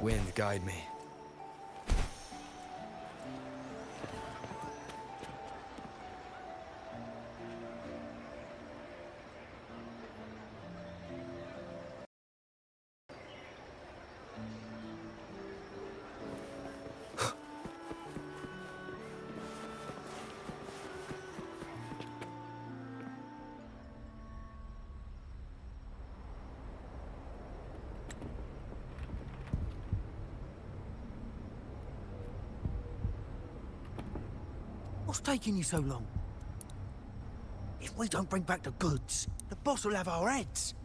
Wind, guide me. What's taking you so long? If we don't bring back the goods, the boss will have our heads.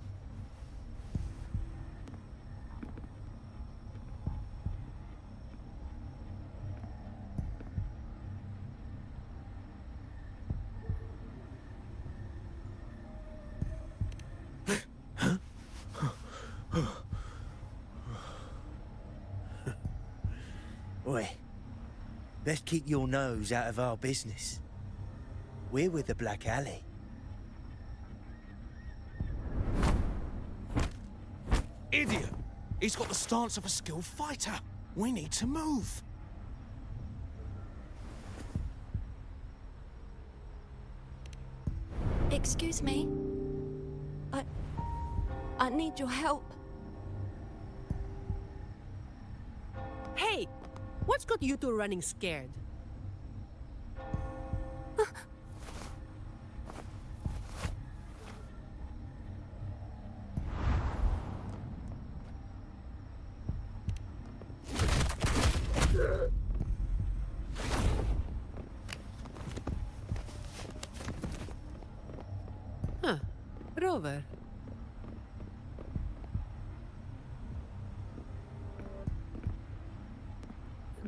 Oi, best keep your nose out of our business. We're with the Black Alley. Idiot! He's got the stance of a skilled fighter. We need to move. Excuse me. I need your help. Hey! What's got you two running scared? Huh. Rover.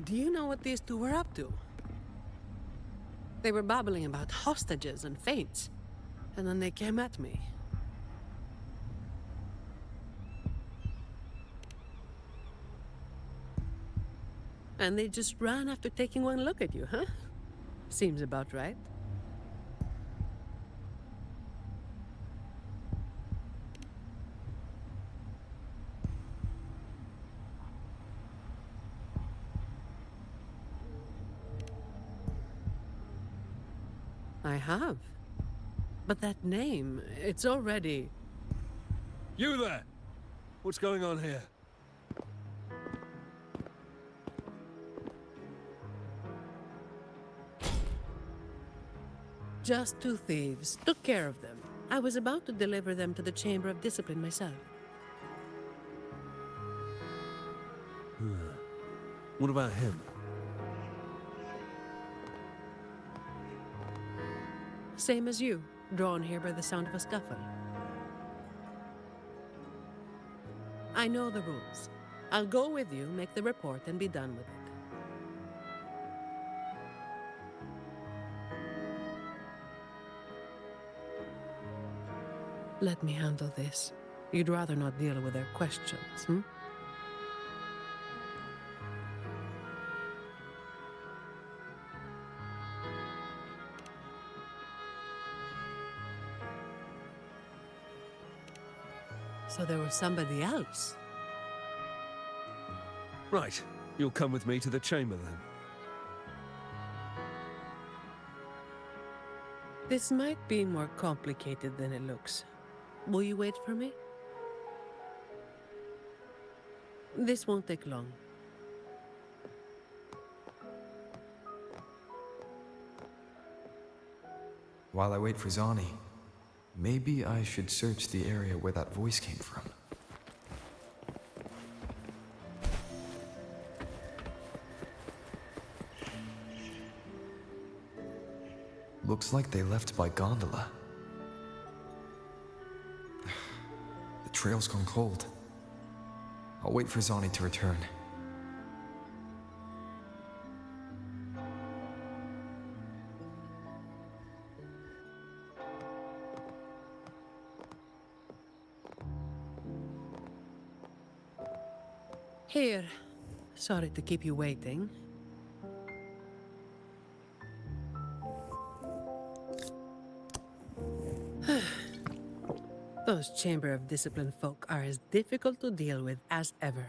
Do you know what these two were up to? They were babbling about hostages and fates, and then they came at me. And they just ran after taking one look at you, huh? Seems about right. I have. But that name, it's already... You there! What's going on here? Just two thieves. Took care of them. I was about to deliver them to the Chamber of Discipline myself. What about him? Same as you, drawn here by the sound of a scuffle. I know the rules. I'll go with you, make the report, and be done with it. Let me handle this. You'd rather not deal with their questions, hmm? So there was somebody else? Right. You'll come with me to the chamber then. This might be more complicated than it looks. Will you wait for me? This won't take long. While I wait for Zani, maybe I should search the area where that voice came from. Looks like they left by gondola. The trail's gone cold. I'll wait for Zani to return. Here. Sorry to keep you waiting. Those Chamber of Discipline folk are as difficult to deal with as ever.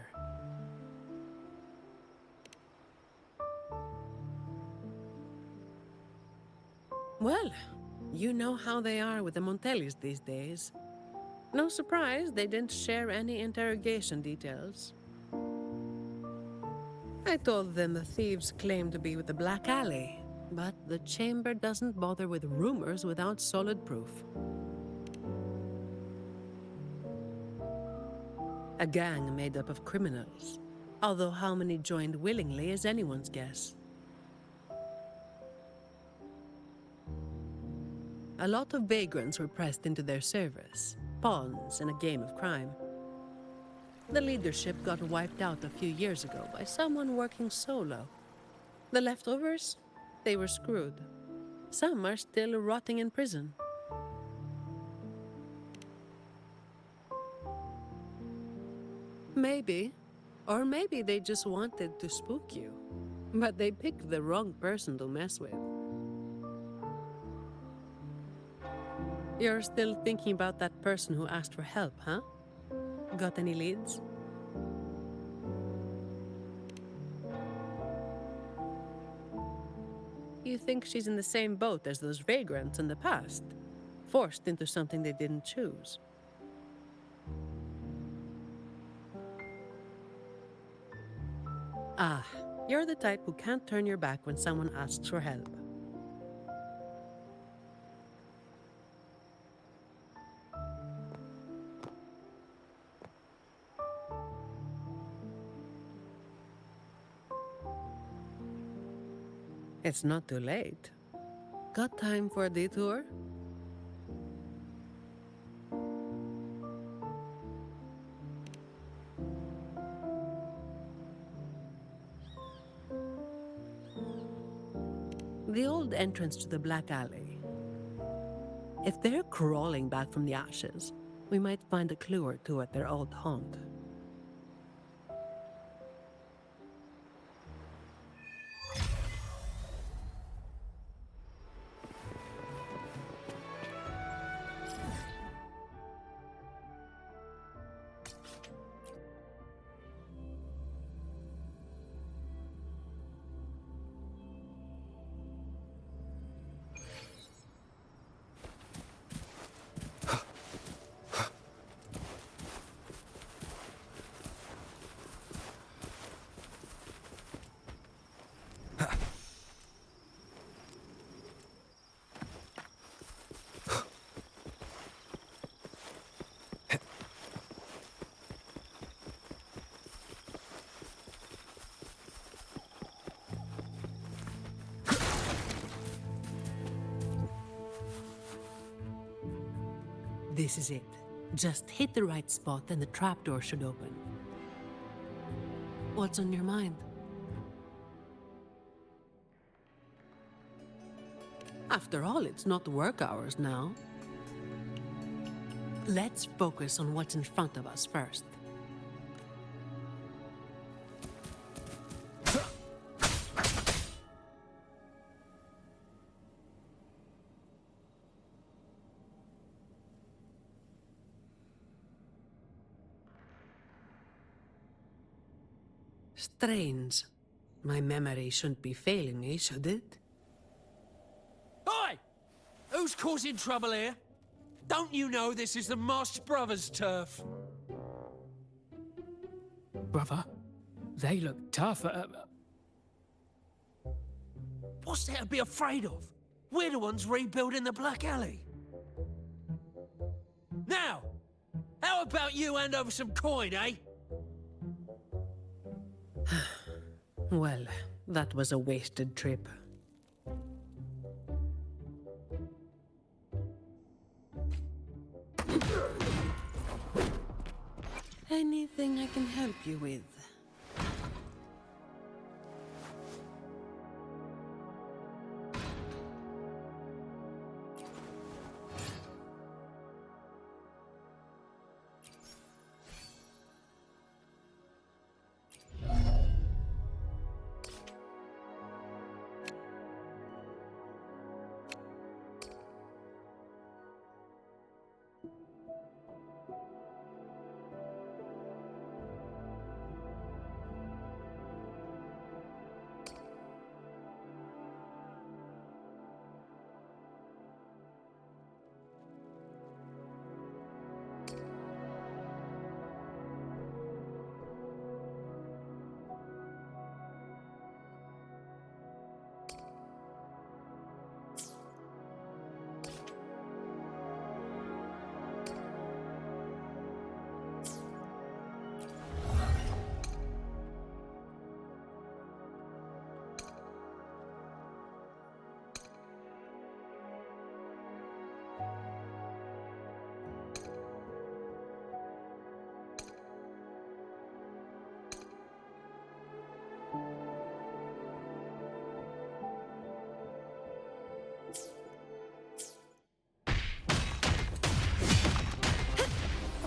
Well, you know how they are with the Montellis these days. No surprise they didn't share any interrogation details. I told them the thieves claimed to be with the Black Alley, but the chamber doesn't bother with rumors without solid proof. A gang made up of criminals, although how many joined willingly is anyone's guess. A lot of vagrants were pressed into their service, pawns in a game of crime. The leadership got wiped out a few years ago by someone working solo. The leftovers? They were screwed. Some are still rotting in prison. Maybe. Or maybe they just wanted to spook you. But they picked the wrong person to mess with. You're still thinking about that person who asked for help, huh? Got any leads? You think she's in the same boat as those vagrants in the past? Forced into something they didn't choose? Ah, you're the type who can't turn your back when someone asks for help. It's not too late. Got time for a detour? The old entrance to the Black Alley. If they're crawling back from the ashes, we might find a clue or two at their old haunt. This is it. Just hit the right spot and the trapdoor should open. What's on your mind? After all, it's not work hours now. Let's focus on what's in front of us first. Strange. My memory shouldn't be failing me, should it? Oi! Who's causing trouble here? Don't you know this is the Marsh Brothers' turf? Brother, they look tough. What's there to be afraid of? We're the ones rebuilding the Black Alley. Now, how about you hand over some coin, eh? Well, that was a wasted trip. Anything I can help you with?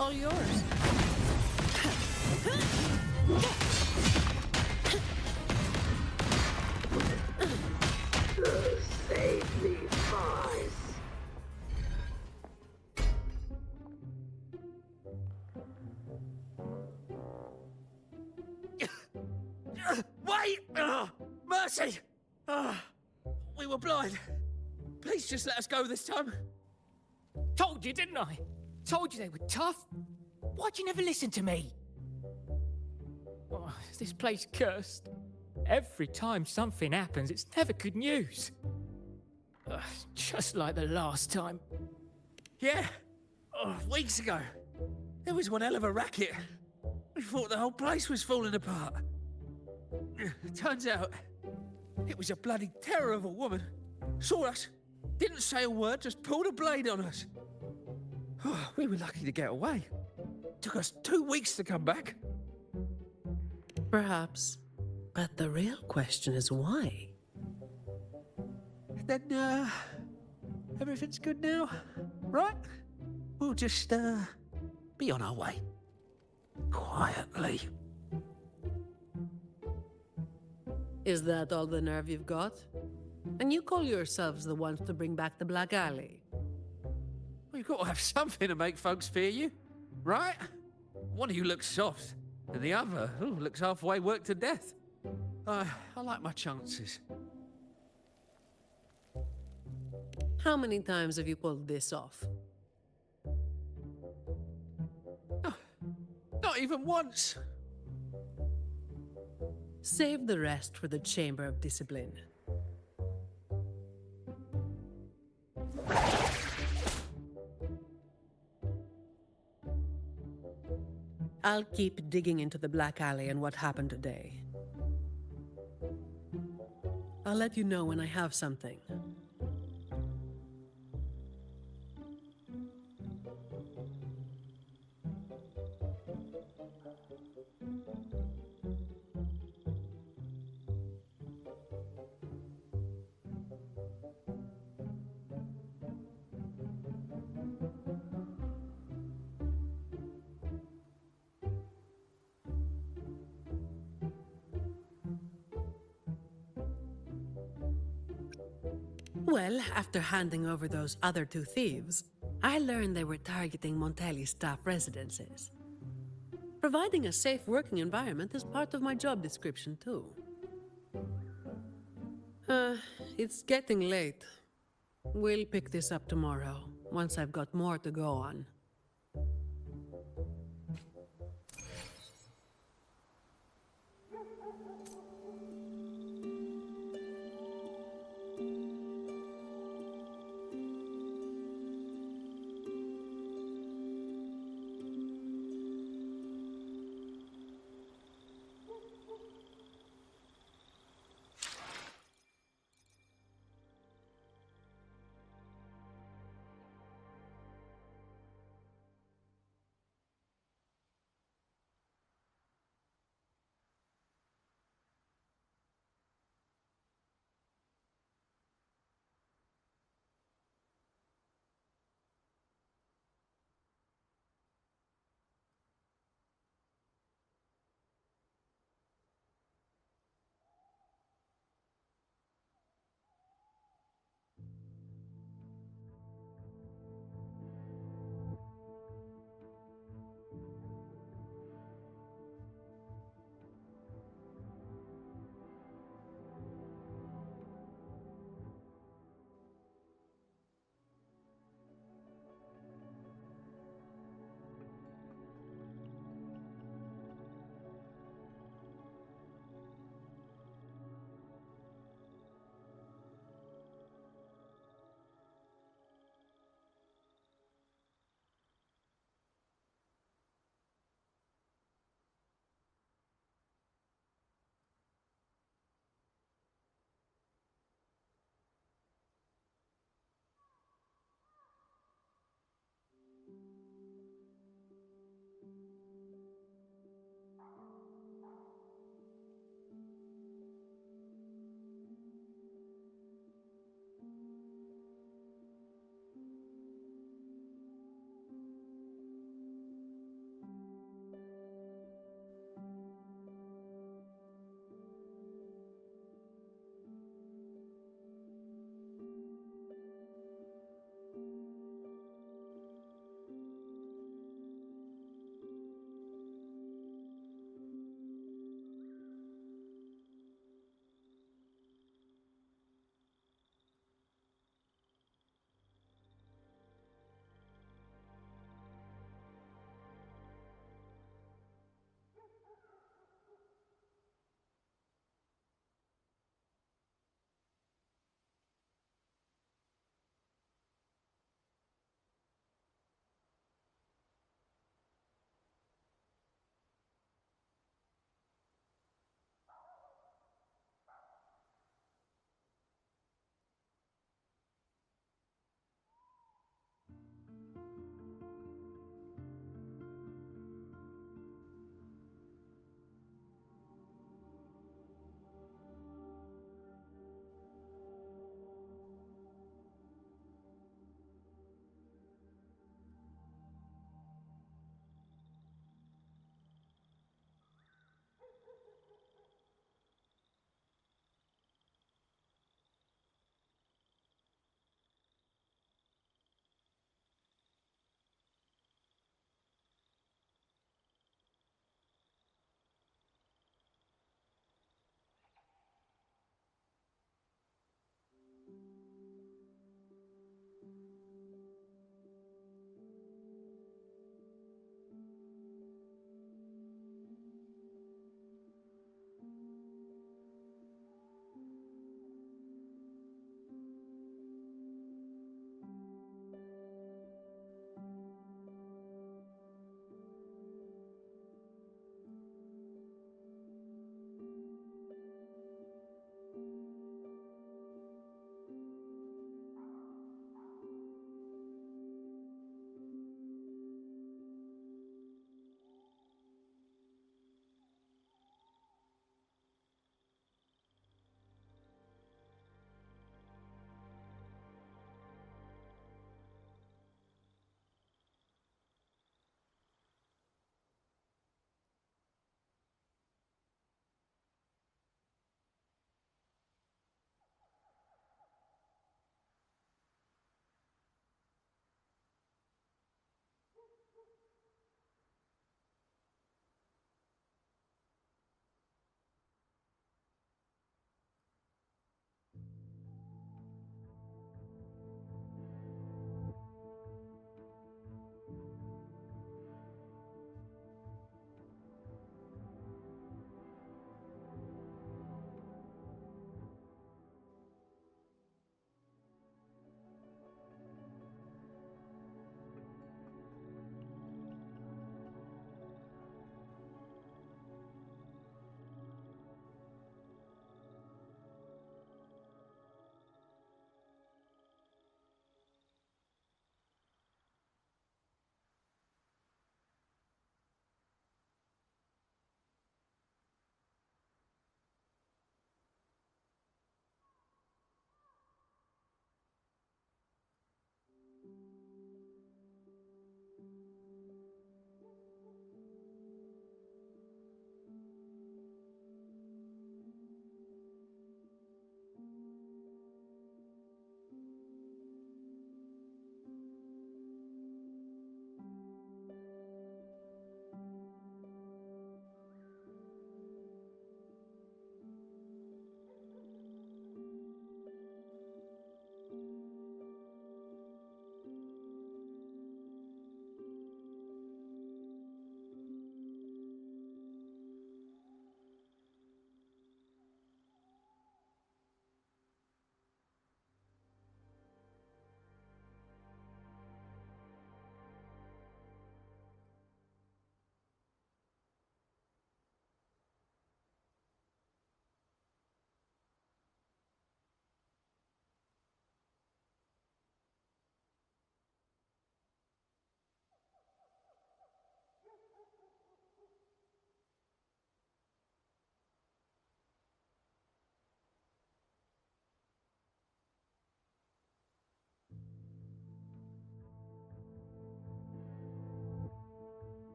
All yours. Save these boys. Wait! Mercy! We were blind. Please just let us go this time. Told you, didn't I? Told you they were tough. Why'd you never listen to me? Oh, is this place cursed? Every time something happens, it's never good news. Just like the last time. Yeah. Weeks ago. There was one hell of a racket. We thought the whole place was falling apart. Turns out, it was a bloody terror of a woman. Saw us, didn't say a word, just pulled a blade on us. We were lucky to get away. Took us 2 weeks to come back. Perhaps. But the real question is why? Then, everything's good now, right? We'll just, be on our way. Quietly. Is that all the nerve you've got? And you call yourselves the ones to bring back the Black Alley? Well, you've got to have something to make folks fear you, right? One of you looks soft, and the other looks halfway worked to death. I like my chances. How many times have you pulled this off? Not even once. Save the rest for the Chamber of Discipline. I'll keep digging into the Black Alley and what happened today. I'll let you know when I have something. Well, after handing over those other 2 thieves, I learned they were targeting Montelli's staff residences. Providing a safe working environment is part of my job description, too. It's getting late. We'll pick this up tomorrow, once I've got more to go on.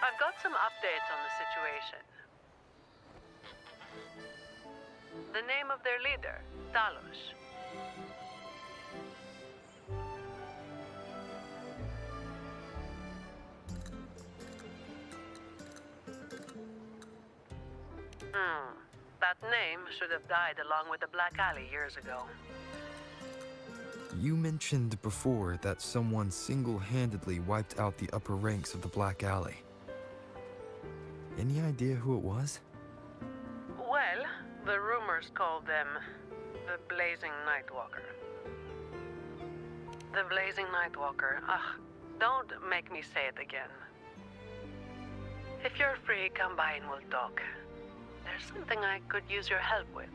I've got some updates on the situation. The name of their leader, Talos. That name should have died along with the Black Alley years ago. You mentioned before that someone single-handedly wiped out the upper ranks of the Black Alley. Any idea who it was? Well, the rumors called them the Blazing Nightwalker. The Blazing Nightwalker. Don't make me say it again. If you're free, come by and we'll talk. There's something I could use your help with.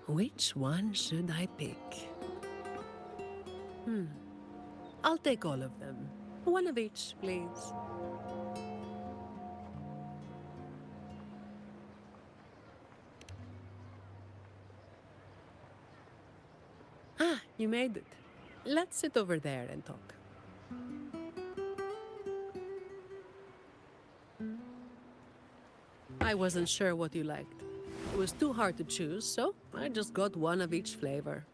Which one should I pick? I'll take all of them. One of each, please. You made it. Let's sit over there and talk. I wasn't sure what you liked. It was too hard to choose, so I just got one of each flavor.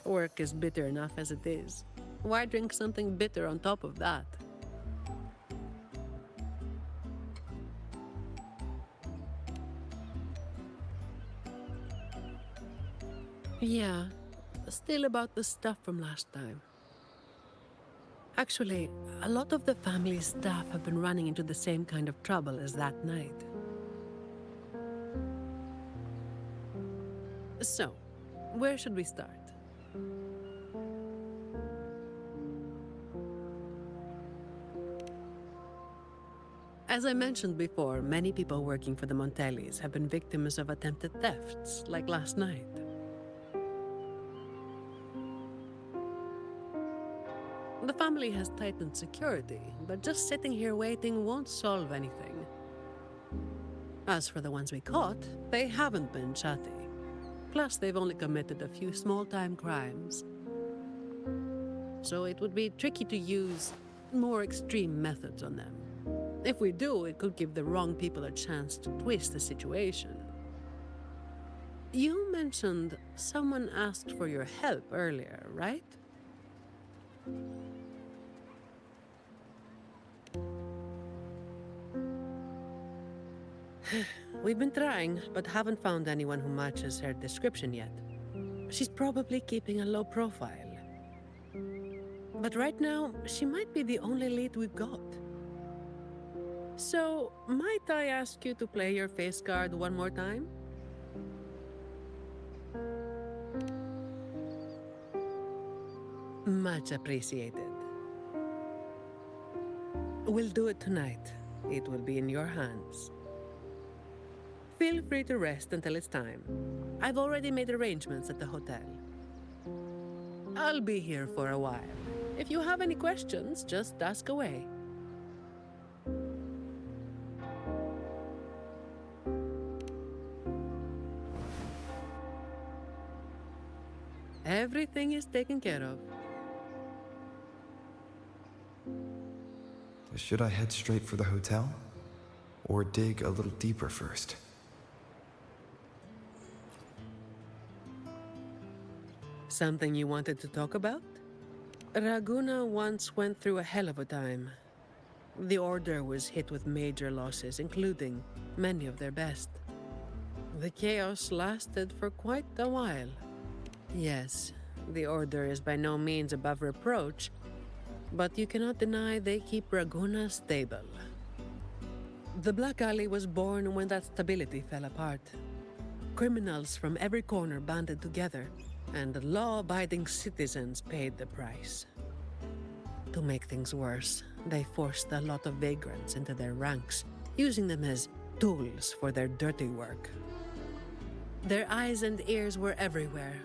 Work is bitter enough as it is. Why drink something bitter on top of that? Yeah, still about the stuff from last time. Actually, a lot of the family's staff have been running into the same kind of trouble as that night. So, where should we start? As I mentioned before, many people working for the Montellis have been victims of attempted thefts, like last night. The family has tightened security, but just sitting here waiting won't solve anything. As for the ones we caught, they haven't been chatty. Plus, they've only committed a few small-time crimes. So it would be tricky to use more extreme methods on them. If we do, it could give the wrong people a chance to twist the situation. You mentioned someone asked for your help earlier, right? We've been trying, but haven't found anyone who matches her description yet. She's probably keeping a low profile. But right now, she might be the only lead we've got. So, might I ask you to play your face card one more time? Much appreciated. We'll do it tonight. It will be in your hands. Feel free to rest until it's time. I've already made arrangements at the hotel. I'll be here for a while. If you have any questions, just ask away. Everything is taken care of. Should I head straight for the hotel? Or dig a little deeper first? Something you wanted to talk about? Raguna once went through a hell of a time. The Order was hit with major losses, including many of their best. The chaos lasted for quite a while. Yes, the Order is by no means above reproach, but you cannot deny they keep Raguna stable. The Black Alley was born when that stability fell apart. Criminals from every corner banded together, and law-abiding citizens paid the price. To make things worse, they forced a lot of vagrants into their ranks, using them as tools for their dirty work. Their eyes and ears were everywhere.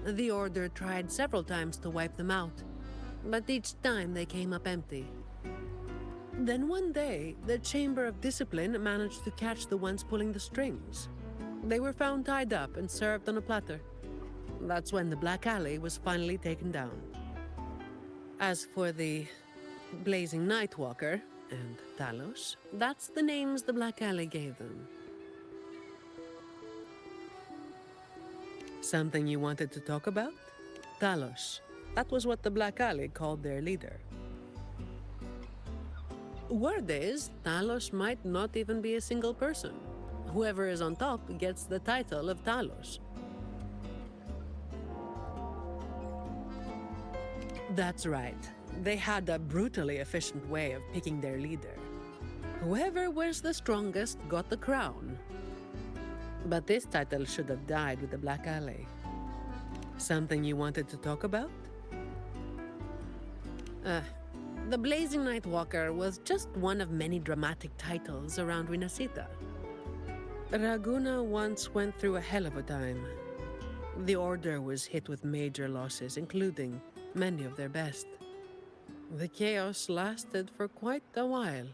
The Order tried several times to wipe them out, but each time they came up empty. Then one day, the Chamber of Discipline managed to catch the ones pulling the strings. They were found tied up and served on a platter. That's when the Black Alley was finally taken down. As for the Blazing Nightwalker and Talos, that's the names the Black Alley gave them. Something you wanted to talk about? Talos. That was what the Black Alley called their leader. Word is, Talos might not even be a single person. Whoever is on top gets the title of Talos. That's right. They had a brutally efficient way of picking their leader. Whoever was the strongest got the crown. But this title should have died with the Black Alley. Something you wanted to talk about? The Blazing Nightwalker was just one of many dramatic titles around Rinascita. Raguna once went through a hell of a time. The Order was hit with major losses, including many of their best. The chaos lasted for quite a while.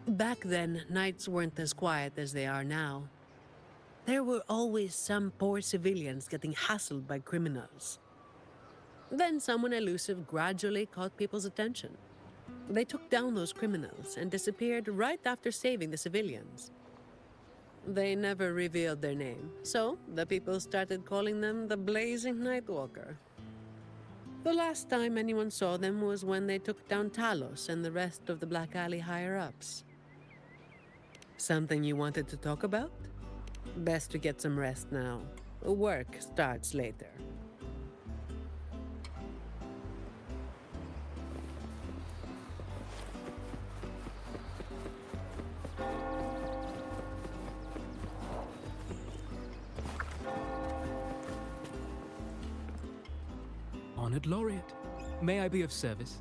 Back then, nights weren't as quiet as they are now. There were always some poor civilians getting hassled by criminals. Then someone elusive gradually caught people's attention. They took down those criminals and disappeared right after saving the civilians. They never revealed their name, so the people started calling them the Blazing Nightwalker. The last time anyone saw them was when they took down Talos and the rest of the Black Alley higher-ups. Something you wanted to talk about? Best to get some rest now. Work starts later. Honored Laureate, may I be of service?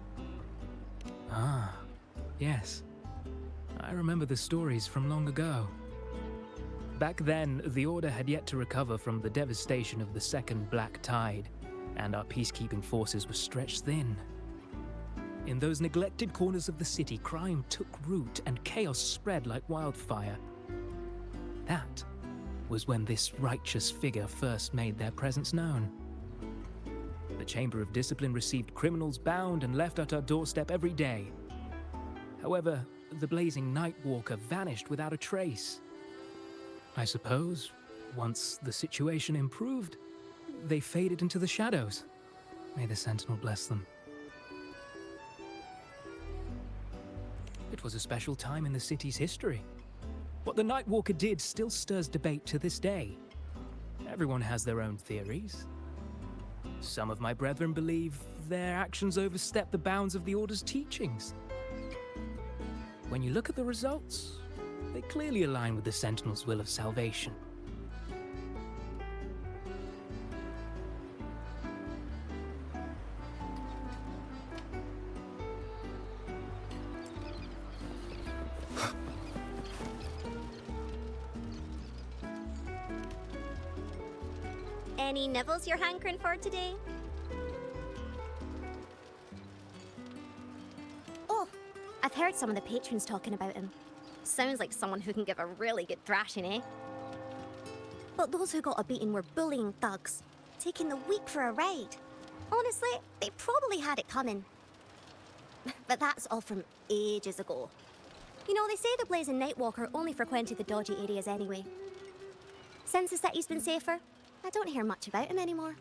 Ah, yes. I remember the stories from long ago. Back then, the Order had yet to recover from the devastation of the Second Black Tide, and our peacekeeping forces were stretched thin. In those neglected corners of the city, crime took root and chaos spread like wildfire. That was when this righteous figure first made their presence known. The Chamber of Discipline received criminals bound and left at our doorstep every day. However, the Blazing Nightwalker vanished without a trace. I suppose, once the situation improved, they faded into the shadows. May the Sentinel bless them. It was a special time in the city's history. What the Nightwalker did still stirs debate to this day. Everyone has their own theories. Some of my brethren believe their actions overstep the bounds of the Order's teachings. When you look at the results, they clearly align with the Sentinel's will of salvation. Any nibbles you're hankering for today? Oh, I've heard some of the patrons talking about him. Sounds like someone who can give a really good thrashing, eh? But those who got a beating were bullying thugs, taking the weak for a ride. Honestly, they probably had it coming. But that's all from ages ago. You know, they say the Blazing Nightwalker only frequented the dodgy areas anyway. Since the city's been safer, I don't hear much about him anymore.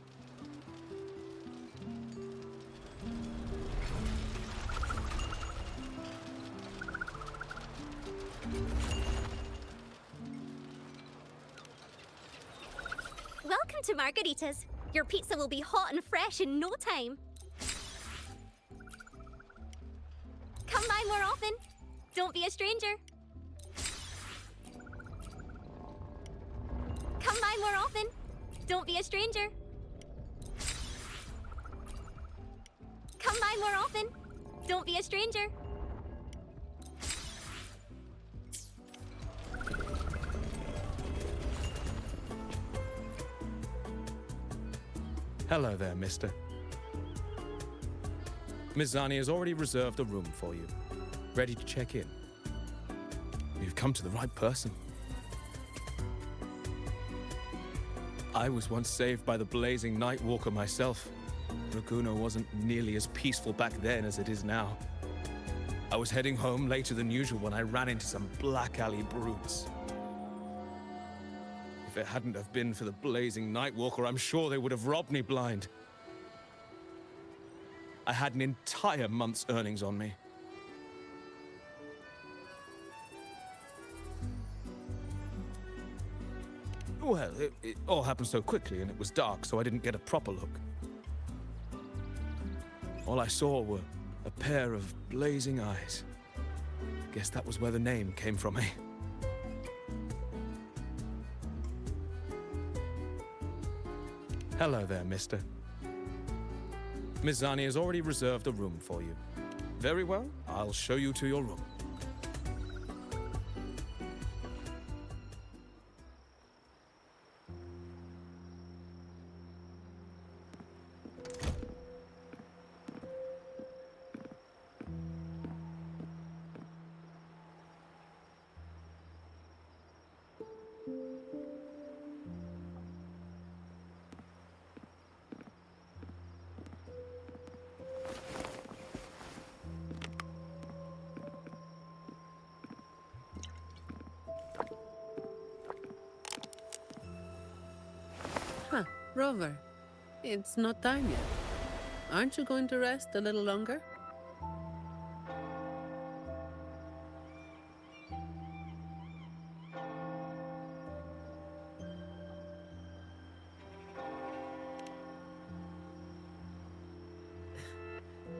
Welcome to Margaritas. Your pizza will be hot and fresh in no time. Come by more often. Don't be a stranger. Come by more often. Don't be a stranger. Come by more often. Don't be a stranger. Hello there, mister. Miss Zani has already reserved a room for you. Ready to check in. You've come to the right person. I was once saved by the Blazing Nightwalker myself. Draguno wasn't nearly as peaceful back then as it is now. I was heading home later than usual when I ran into some black alley brutes. If it hadn't have been for the Blazing Nightwalker, I'm sure they would have robbed me blind. I had an entire month's earnings on me. Well, it all happened so quickly and it was dark, so I didn't get a proper look. All I saw were a pair of blazing eyes. Guess that was where the name came from, eh? Hello there, mister. Miss Zani has already reserved a room for you. Very well, I'll show you to your room. Huh, Rover. It's not time yet. Aren't you going to rest a little longer?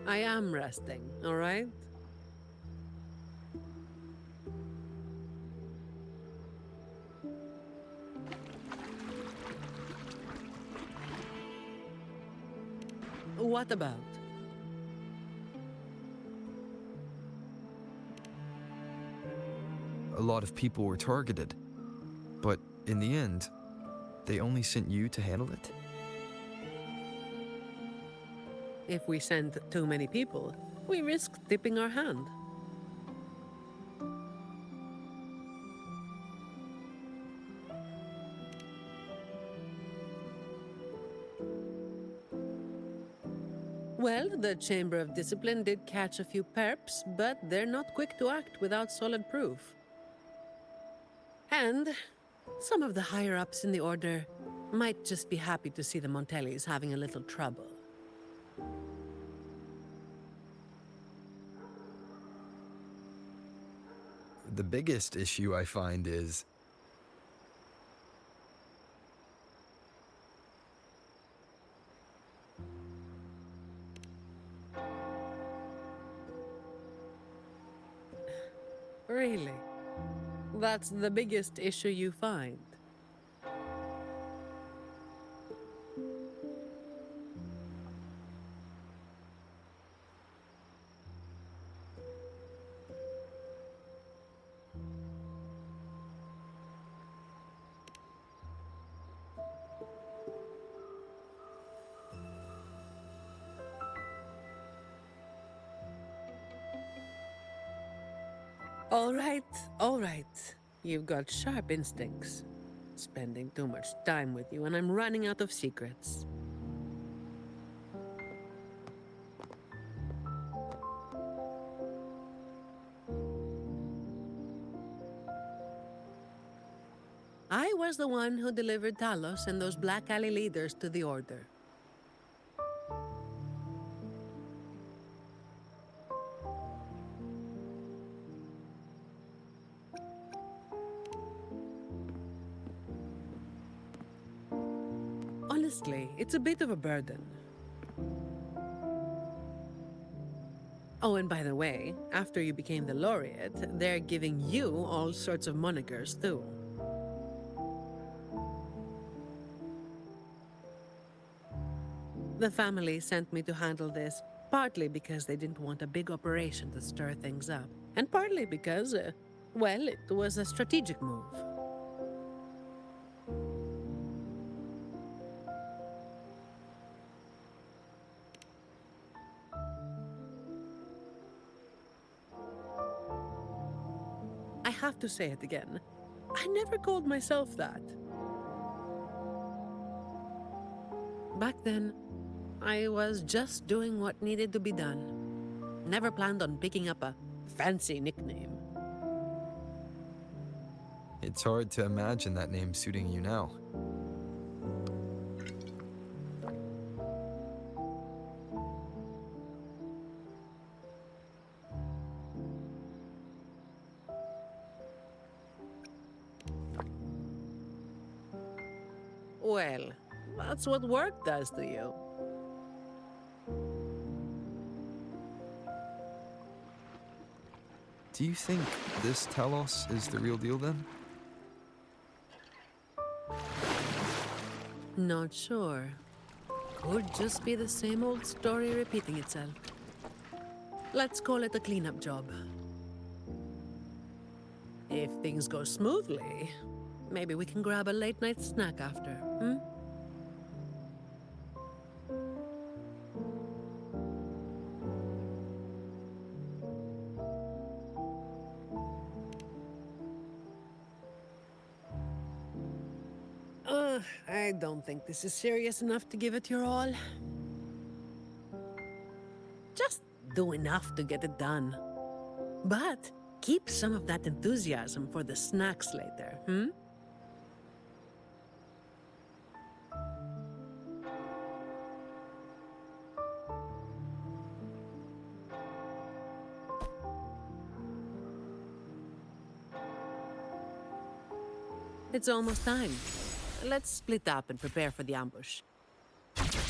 I am resting, all right? What about? A lot of people were targeted, but in the end, they only sent you to handle it? If we send too many people, we risk tipping our hand. Well, the Chamber of Discipline did catch a few perps, but they're not quick to act without solid proof. And some of the higher-ups in the Order might just be happy to see the Montellis having a little trouble. The biggest issue I find is Really? That's the biggest issue you find? All right. You've got sharp instincts. Spending too much time with you, and I'm running out of secrets. I was the one who delivered Talos and those Black Alley leaders to the Order. Honestly, it's a bit of a burden. Oh, and by the way, after you became the laureate, they're giving you all sorts of monikers, too. The family sent me to handle this, partly because they didn't want a big operation to stir things up, and partly because, well, it was a strategic move. I have to say it again. I never called myself that. Back then, I was just doing what needed to be done. Never planned on picking up a fancy nickname. It's hard to imagine that name suiting you now. Well, that's what work does to you. Do you think this Talos is the real deal then? Not sure. Could just be the same old story repeating itself. Let's call it a cleanup job. If things go smoothly, maybe we can grab a late-night snack after, hmm? I don't think this is serious enough to give it your all. Just do enough to get it done. But keep some of that enthusiasm for the snacks later, hmm? It's almost time. Let's split up and prepare for the ambush.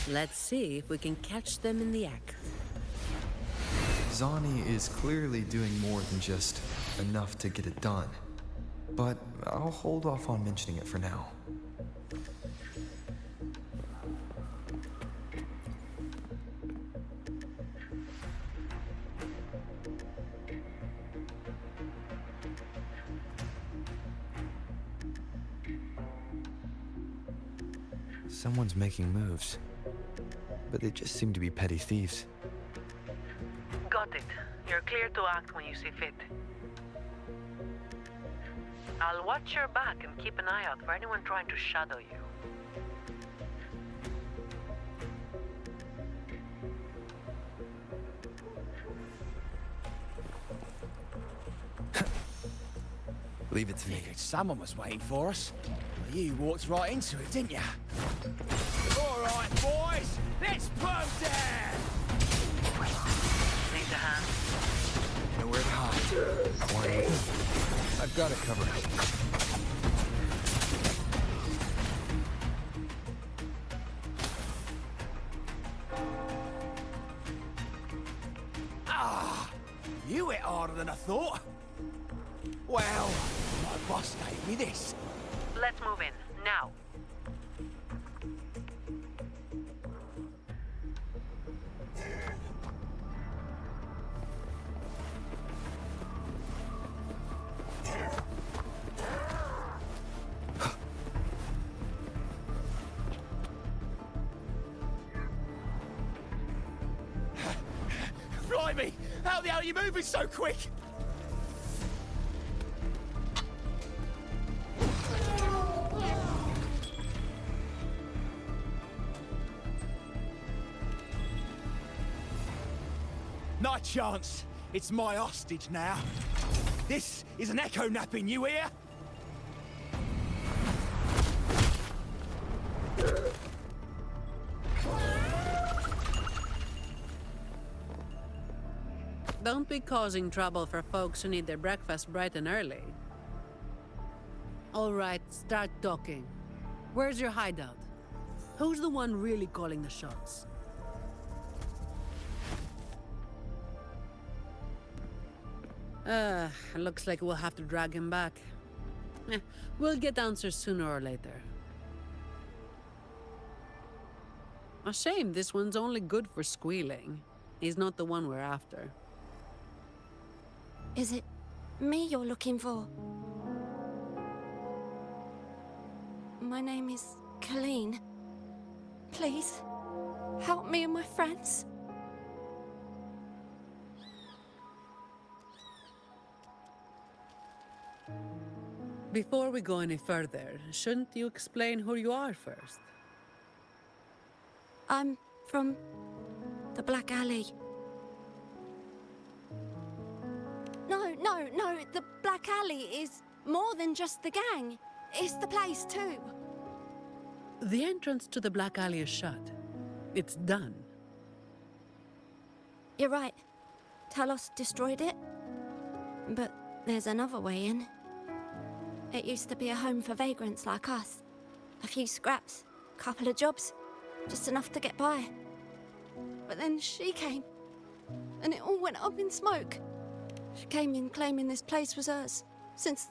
Let's see if we can catch them in the act. Zani is clearly doing more than just enough to get it done. But I'll hold off on mentioning it for now. Someone's making moves, but they just seem to be petty thieves. Got it. You're clear to act when you see fit. I'll watch your back and keep an eye out for anyone trying to shadow you. Leave it to me. Figured someone was waiting for us. Well, you walked right into it, didn't you? All right, boys, let's put 'em down. Need a hand? Nowhere to hide. Why would I? I've got it covered. You hit harder than I thought. Well, my boss gave me this. Let's move in, now. Blimey, how the hell are you moving so quick? Not a chance. It's my hostage now. This is an echo napping, you hear? Don't be causing trouble for folks who need their breakfast bright and early. All right, start talking. Where's your hideout? Who's the one really calling the shots? Looks like we'll have to drag him back. We'll get answers sooner or later. A shame this one's only good for squealing. He's not the one we're after. Is it me you're looking for? My name is Colleen. Please, help me and my friends. Before we go any further, shouldn't you explain who you are first? I'm from the Black Alley. No, the Black Alley is more than just the gang. It's the place too. The entrance to the Black Alley is shut. It's done. You're right. Talos destroyed it. But there's another way in. It used to be a home for vagrants like us. A few scraps, couple of jobs, just enough to get by. But then she came, and it all went up in smoke. She came in claiming this place was hers, since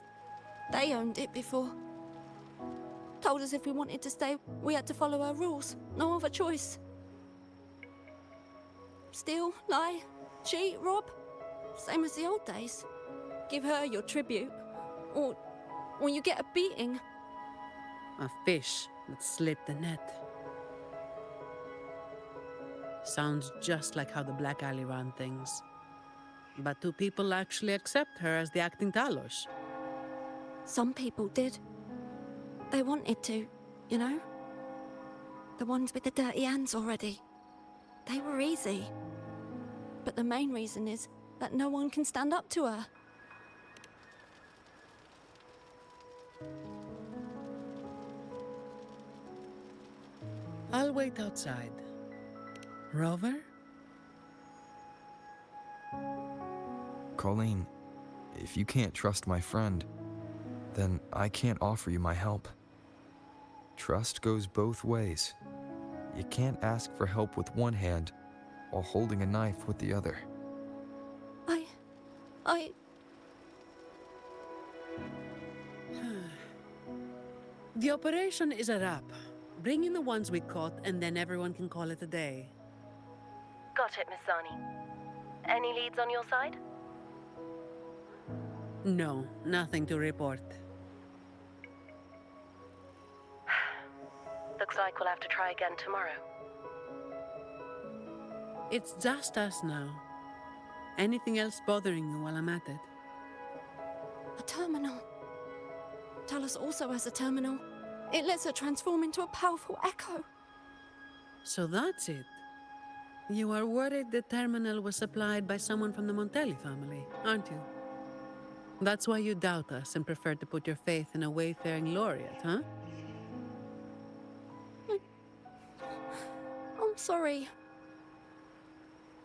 they owned it before. Told us if we wanted to stay, we had to follow her rules. No other choice. Steal, lie, cheat, rob. Same as the old days. Give her your tribute, or you get a beating. A fish that slipped the net. Sounds just like how the Black Alley ran things. But do people actually accept her as the acting Talos? Some people did. They wanted to, you know? The ones with the dirty hands already. They were easy. But the main reason is that no one can stand up to her. I'll wait outside. Rover? Colleen, if you can't trust my friend, then I can't offer you my help. Trust goes both ways. You can't ask for help with one hand while holding a knife with the other. The operation is a wrap. Bring in the ones we caught, and then everyone can call it a day. Got it, Miss Zani. Any leads on your side? No, nothing to report. Looks like we'll have to try again tomorrow. It's just us now. Anything else bothering you while I'm at it? A terminal. Talos also has a terminal. It lets her transform into a powerful echo. So that's it. You are worried the terminal was supplied by someone from the Montelli family, aren't you? That's why you doubt us and prefer to put your faith in a wayfaring laureate, huh? I'm sorry.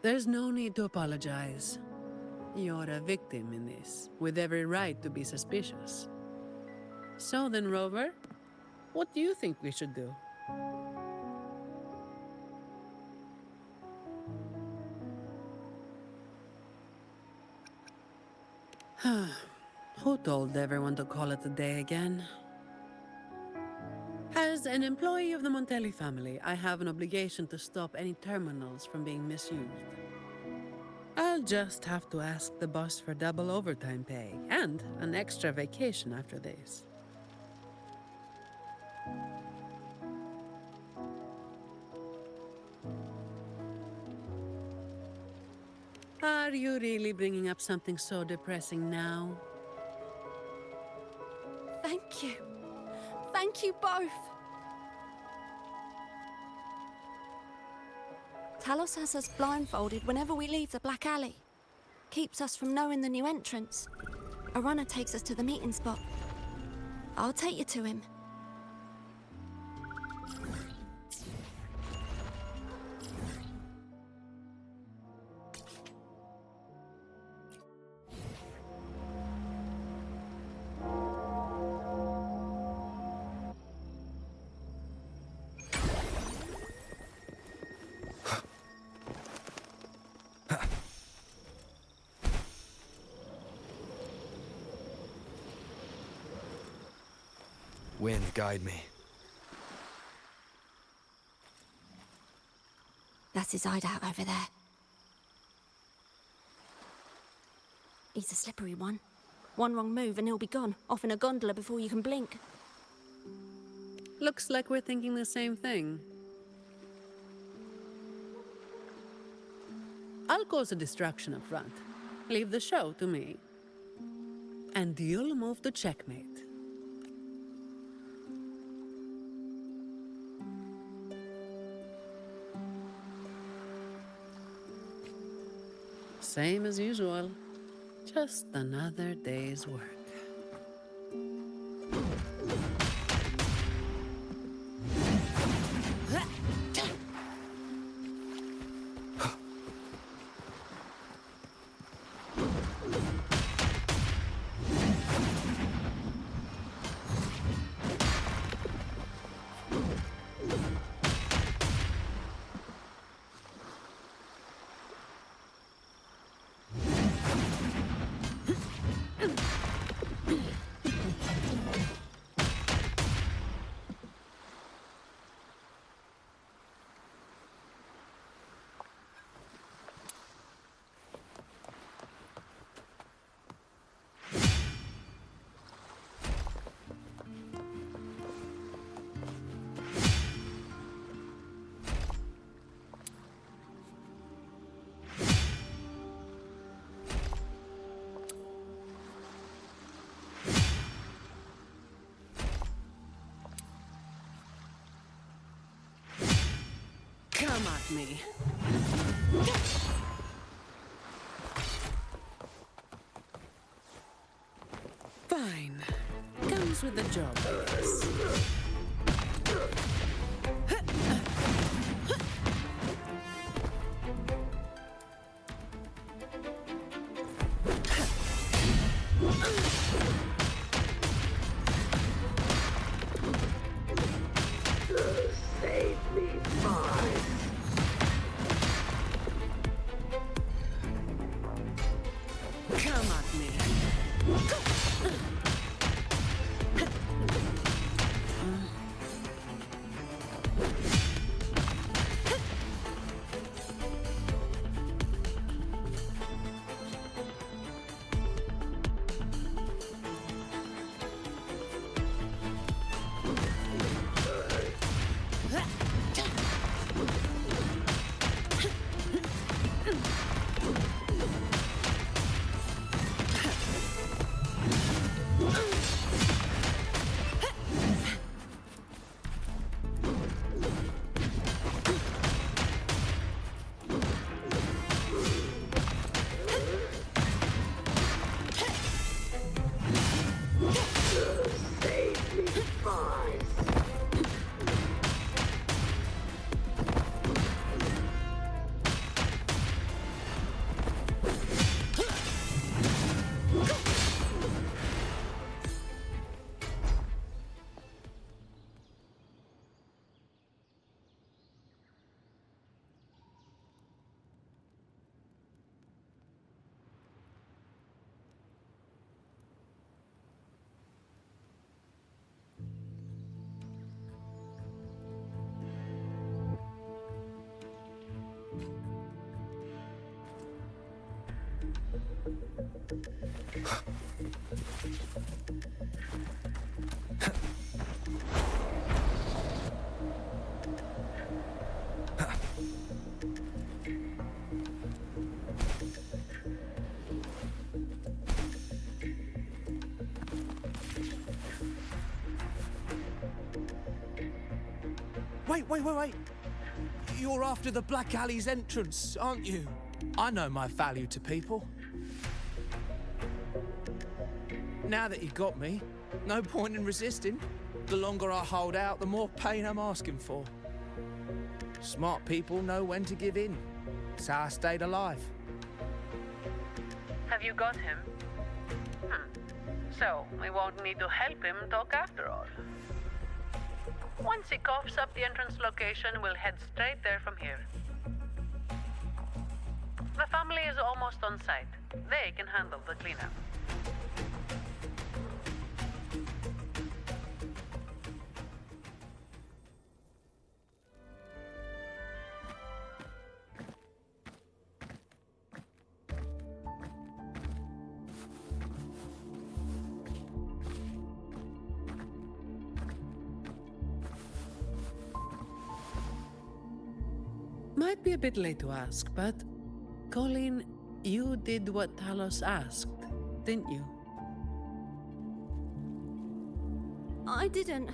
There's no need to apologize. You're a victim in this, with every right to be suspicious. So then, Rover, what do you think we should do? Who told everyone to call it a day again? As an employee of the Montelli family, I have an obligation to stop any terminals from being misused. I'll just have to ask the boss for double overtime pay and an extra vacation after this. Are you really bringing up something so depressing now? Thank you. Thank you both. Talos has us blindfolded whenever we leave the Black Alley. Keeps us from knowing the new entrance. A runner takes us to the meeting spot. I'll take you to him. Wind, guide me. That's his hideout over there. He's a slippery one. One wrong move and he'll be gone, off in a gondola before you can blink. Looks like we're thinking the same thing. I'll cause a distraction up front. Leave the show to me. And you'll move to checkmate. Same as usual. Just another day's work. Come at me. Fine. Comes with the job, I guess. Save me, boys. Come at me. Save me, boys. Wait. You're after the Black Alley's entrance, aren't you? I know my value to people. Now that you got me, no point in resisting. The longer I hold out, the more pain I'm asking for. Smart people know when to give in. It's how I stayed alive. Have you got him? So, we won't need to help him talk after all. Once he coughs up the entrance location, we'll head straight there from here. The family is almost on site. They can handle the cleanup. Might be a bit late to ask, but Colleen, you did what Talos asked, didn't you? I didn't.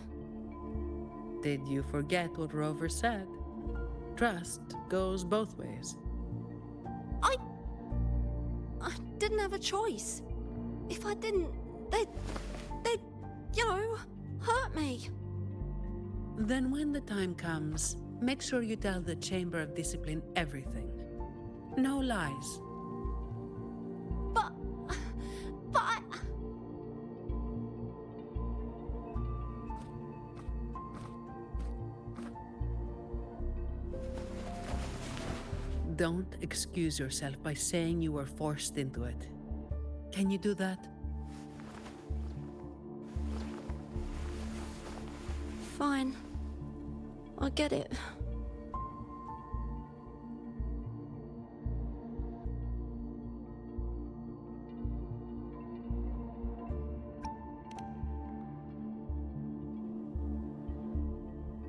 Did you forget what Rover said? Trust goes both ways. I didn't have a choice. If I didn't, they'd, hurt me. Then when the time comes, make sure you tell the Chamber of Discipline everything. No lies. But I... Don't excuse yourself by saying you were forced into it. Can you do that? Fine. I get it.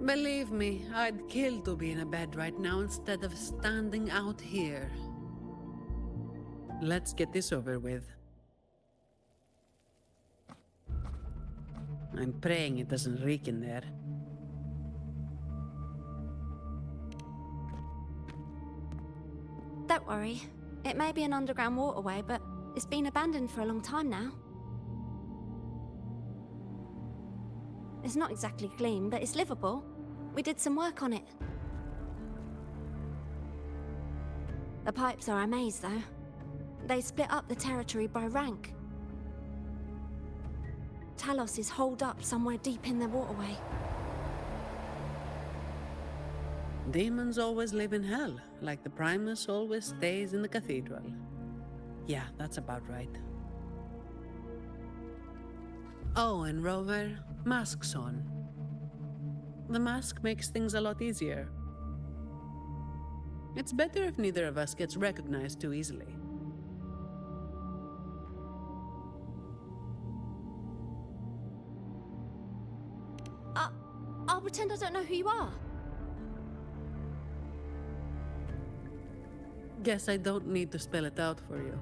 Believe me, I'd kill to be in a bed right now instead of standing out here. Let's get this over with. I'm praying it doesn't reek in there. Don't worry. It may be an underground waterway, but it's been abandoned for a long time now. It's not exactly clean, but it's livable. We did some work on it. The pipes are a maze, though. They split up the territory by rank. Talos is holed up somewhere deep in the waterway. Demons always live in hell, like the Primus always stays in the cathedral. Yeah, that's about right. Oh, and Rover, mask's on. The mask makes things a lot easier. It's better if neither of us gets recognized too easily. I'll pretend I don't know who you are. Guess I don't need to spell it out for you.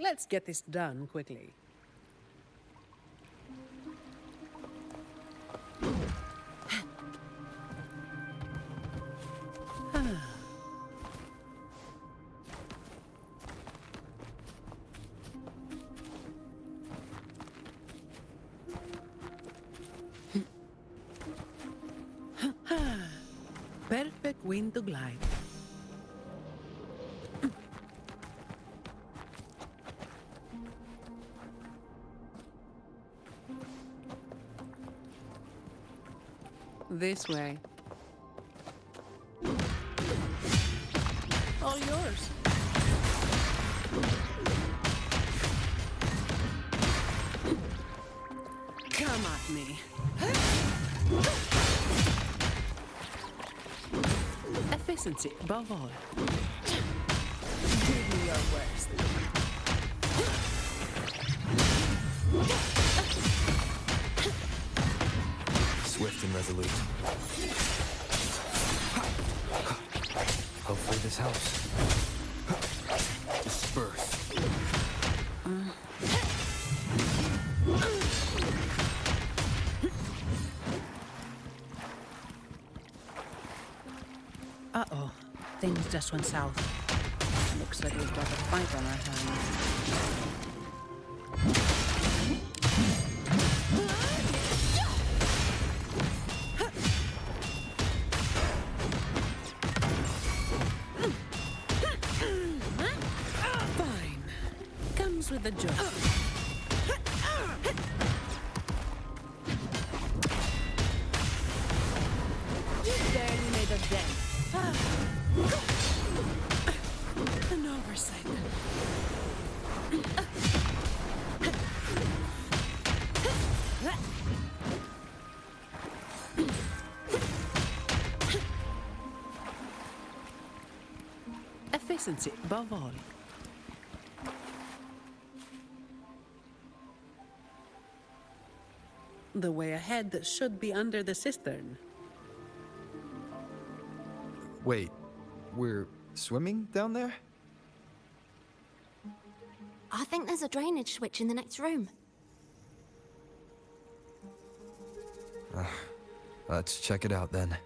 Let's get this done quickly. Perfect wind to glide. This way. All yours. Come at me. Efficiency above all. Give me your worst. Swift and resolute. Hopefully this helps. Disperse. Uh-oh. Things just went south. Looks like we've got a fight on our hands. Fine. Comes with the job. You barely made a dent. An oversight. Efficiency above all. The way ahead should be under the cistern. Wait, we're swimming down there? I think there's a drainage switch in the next room. Let's check it out then.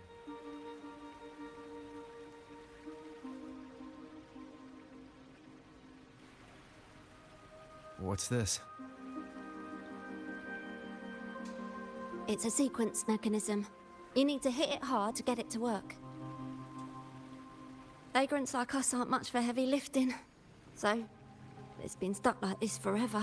What's this? It's a sequence mechanism. You need to hit it hard to get it to work. Vagrants like us aren't much for heavy lifting, so it's been stuck like this forever.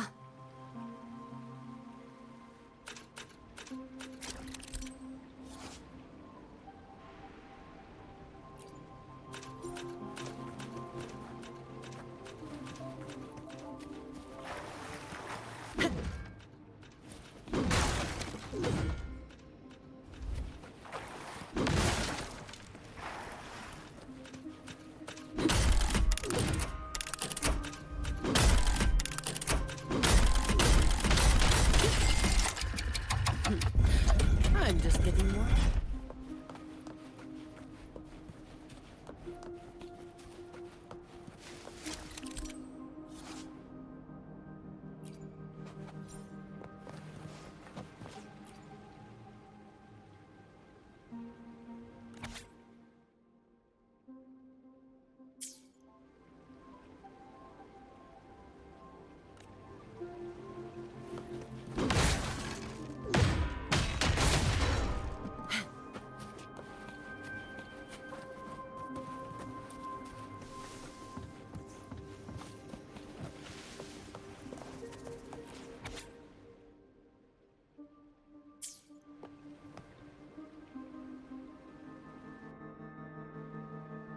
I'm just getting more.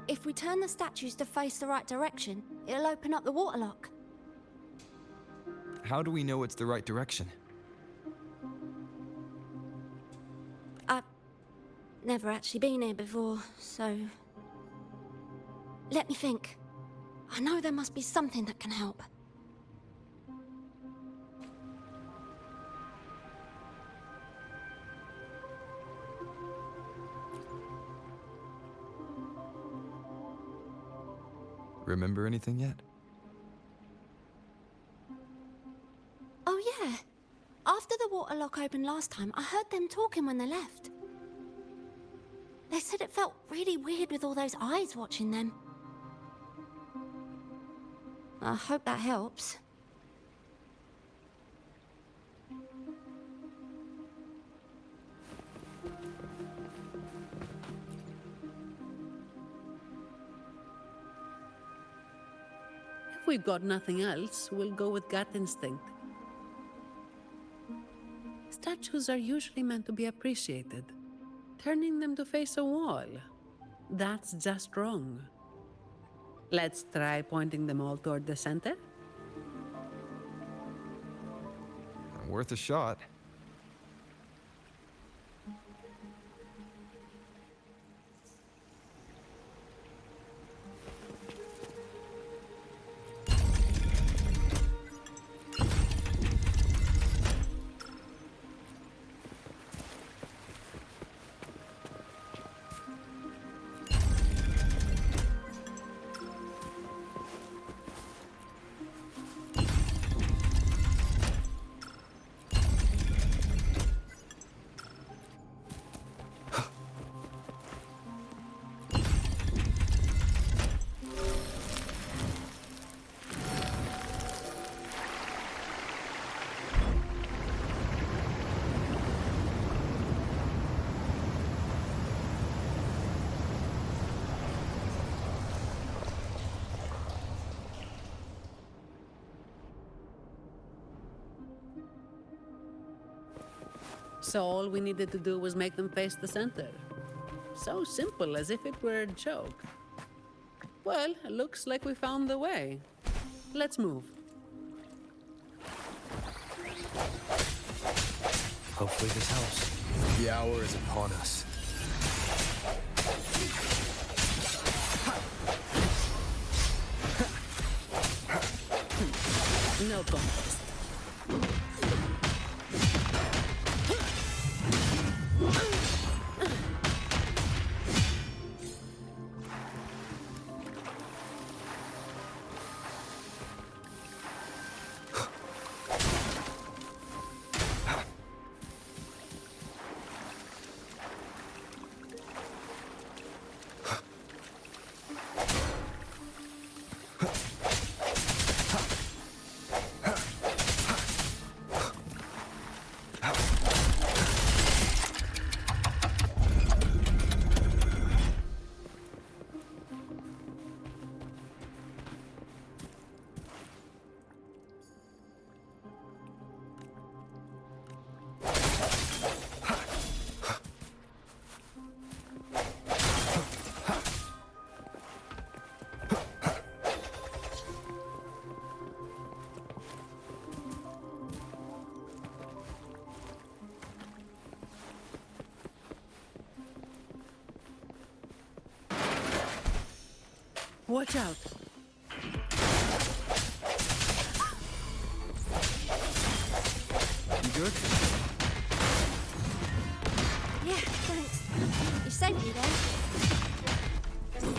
If we turn the statues to face the right direction, it'll open up the waterlock. How do we know it's the right direction? I've never actually been here before, so... Let me think. I know there must be something that can help. Remember anything yet? lock open last time, I heard them talking when they left. They said it felt really weird with all those eyes watching them. I hope that helps. If we've got nothing else, we'll go with gut instinct. Statues are usually meant to be appreciated. Turning them to face a wall, that's just wrong. Let's try pointing them all toward the center. Worth a shot. So all we needed to do was make them face the center. So simple, as if it were a joke. Well, looks like we found the way. Let's move. Hopefully this helps. The hour is upon us. No contest. Watch out. You good? Yeah, thanks. You saved me there.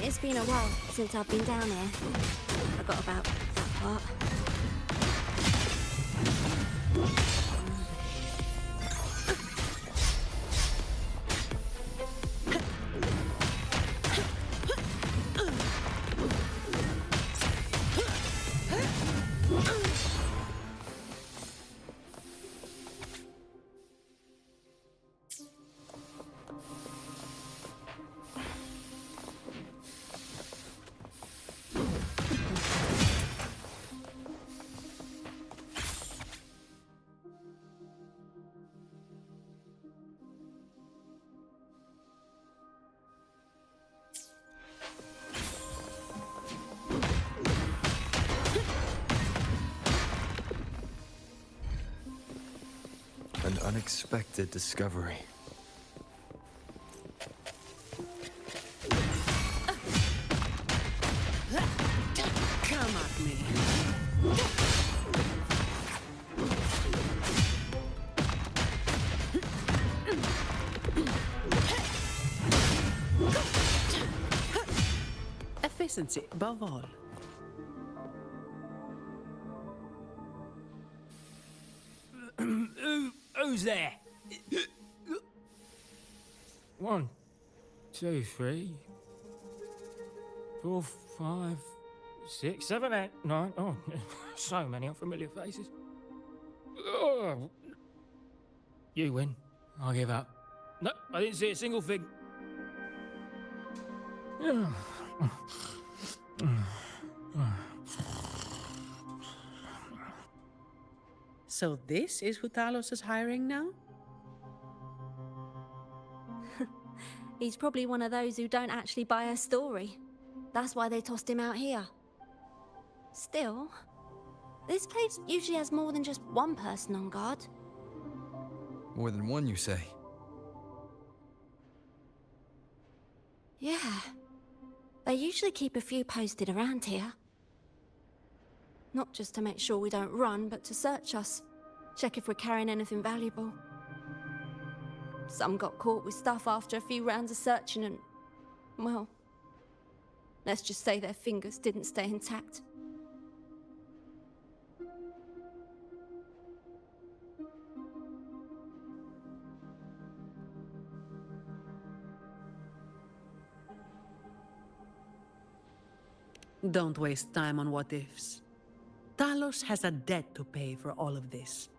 It's been a while since I've been down here. I got about that part. An unexpected discovery. Come at me. Efficiency above all. Who's Who's there? 1, 2, 3, 4, 5, 6, 7, 8, 9. Oh, so many unfamiliar faces. Oh. You win. I'll give up. No, I didn't see a single thing. So this is who Talos is hiring now? He's probably one of those who don't actually buy a story. That's why they tossed him out here. Still, this place usually has more than just one person on guard. More than one, you say? Yeah. They usually keep a few posted around here. Not just to make sure we don't run, but to search us. Check if we're carrying anything valuable. Some got caught with stuff after a few rounds of searching and... well... let's just say their fingers didn't stay intact. Don't waste time on what-ifs. Talos has a debt to pay for all of this.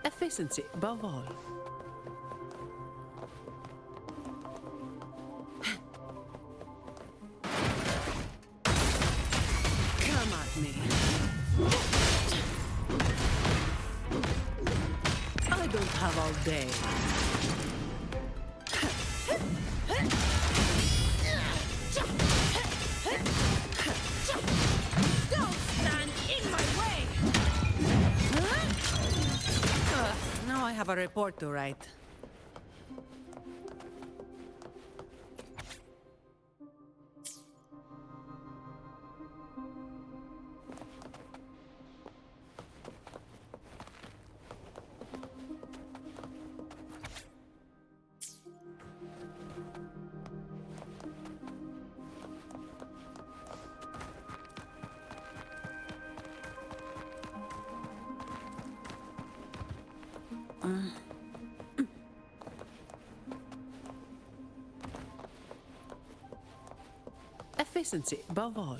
Efficiency above all. Come at me. I don't have all day. Don't stand in my way! Now I have a report to write. Efficiency above all.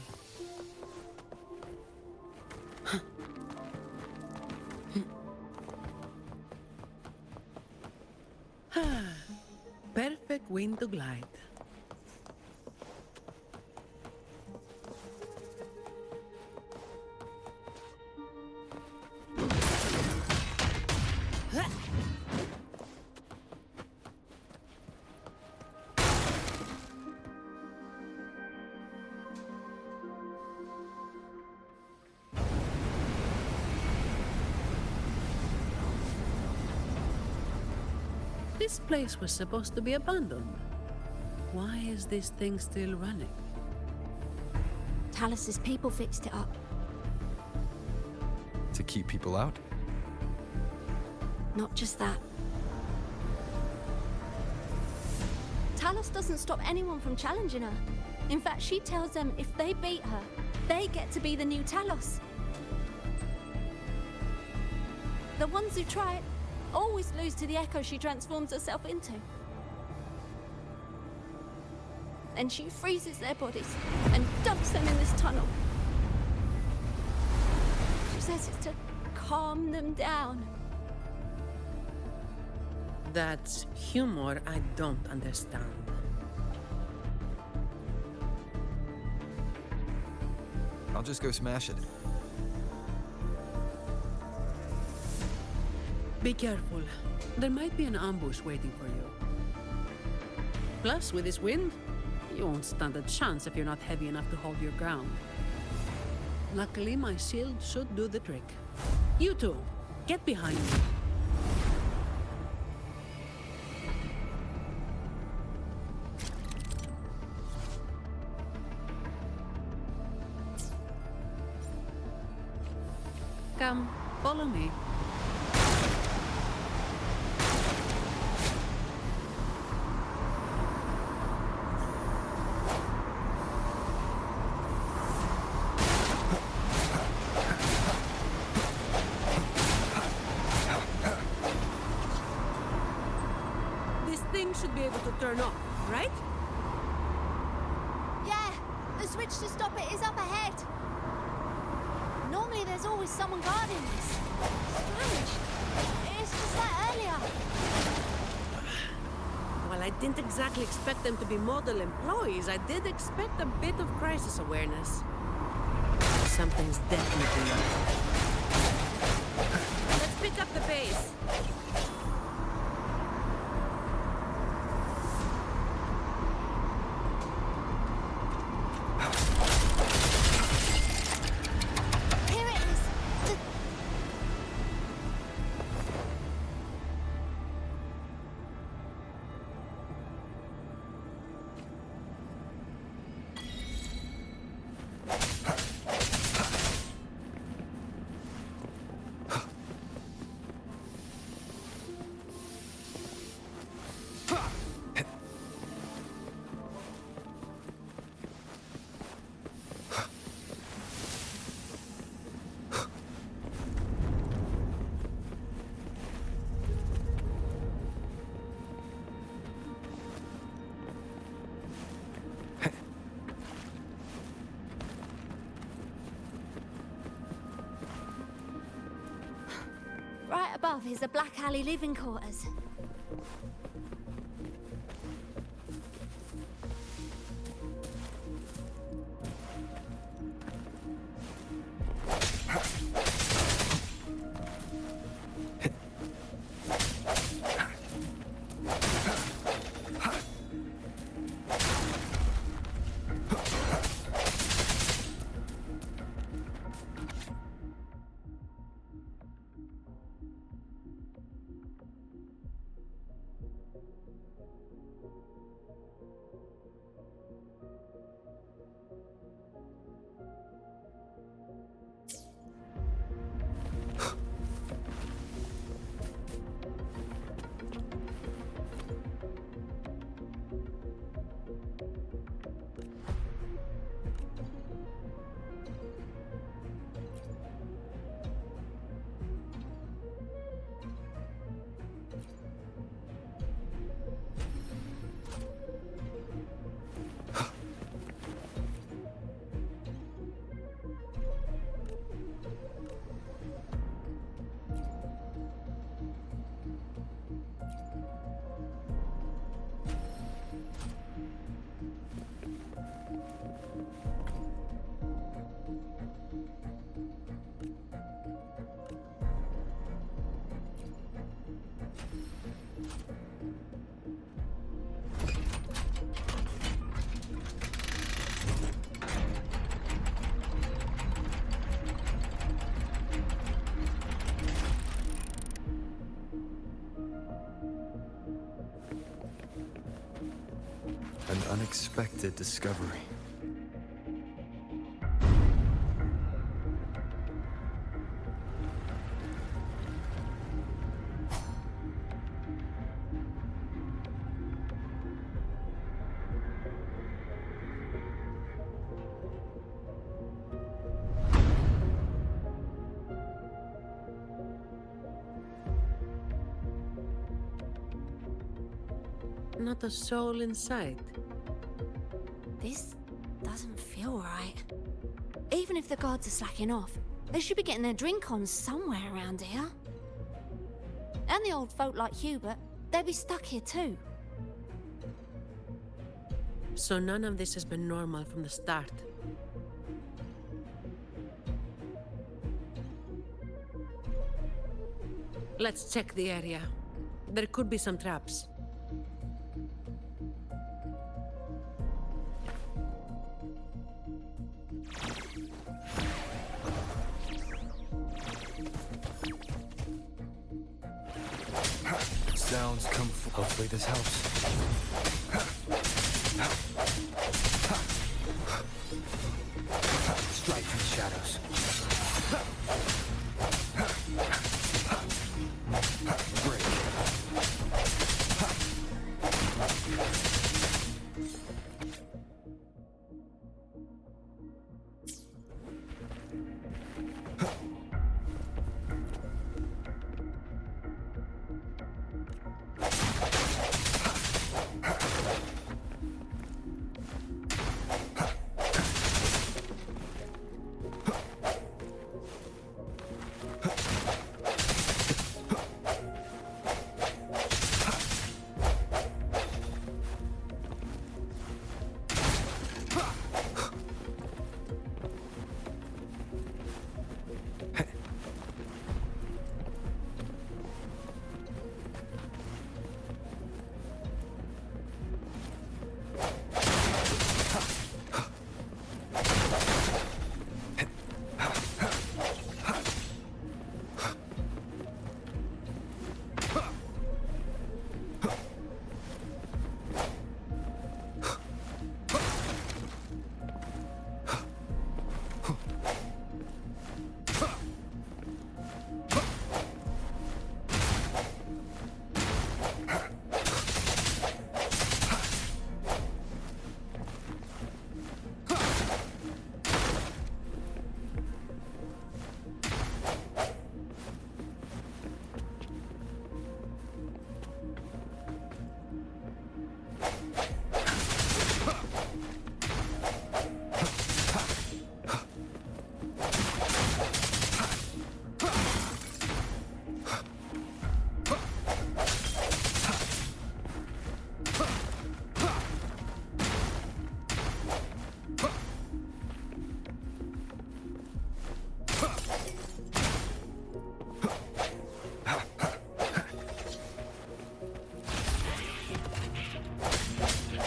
Perfect wind to glide. This place was supposed to be abandoned. Why is this thing still running? Talos's people fixed it up. To keep people out? Not just that. Talos doesn't stop anyone from challenging her. In fact, she tells them if they beat her, they get to be the new Talos. The ones who try it always lose to the echo she transforms herself into. Then she freezes their bodies and dumps them in this tunnel. She says it's to calm them down. That's humor I don't understand. just go smash it. Be careful. There might be an ambush waiting for you. Plus, with this wind, you won't stand a chance if you're not heavy enough to hold your ground. Luckily, my shield should do the trick. You two, get behind me. Come, follow me. This thing should be able to turn off, right? Yeah, the switch to stop it is up ahead. Normally there's always someone guarding this. Strange. It's just like earlier. Well, I didn't exactly expect them to be model employees. I did expect a bit of crisis awareness. Something's definitely up. Let's pick up the pace. Here it is. Right above is the Black Alley living quarters. An unexpected discovery. Not a soul in sight. This doesn't feel right. Even if the guards are slacking off, they should be getting their drink on somewhere around here. And the old folk like Hubert, they'd be stuck here too. So none of this has been normal from the start. Let's check the area. There could be some traps. Sounds come. Hopefully this helps. Strike from the shadows. Break.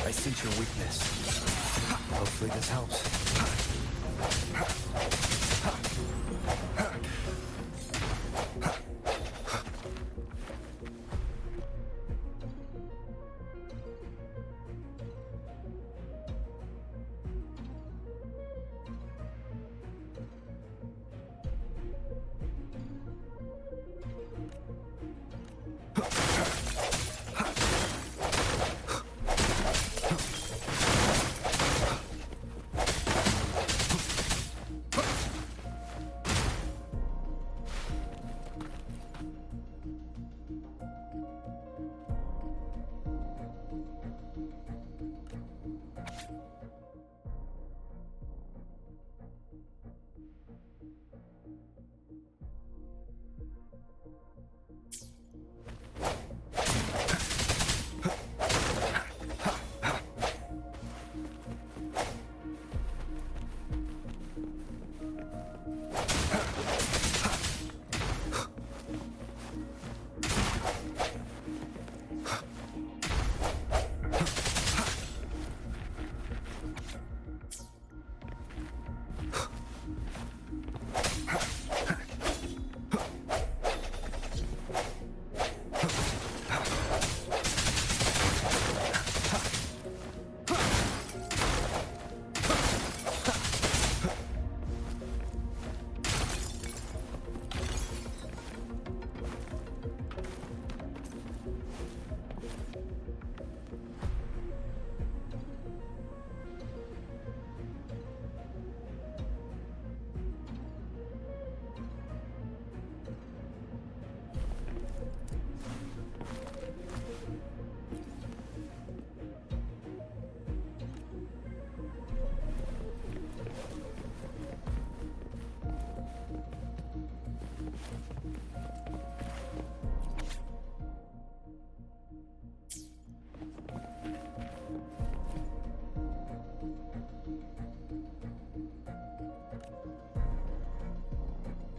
I sense your weakness. Hopefully this helps.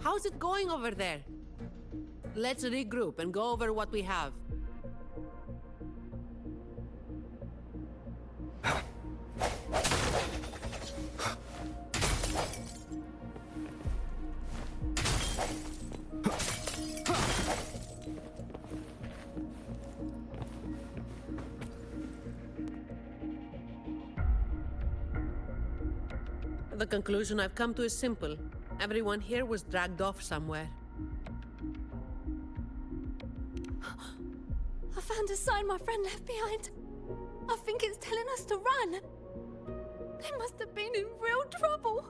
How's it going over there? Let's regroup and go over what we have. The conclusion I've come to is simple. Everyone here was dragged off somewhere. I found a sign my friend left behind. I think it's telling us to run. They must have been in real trouble.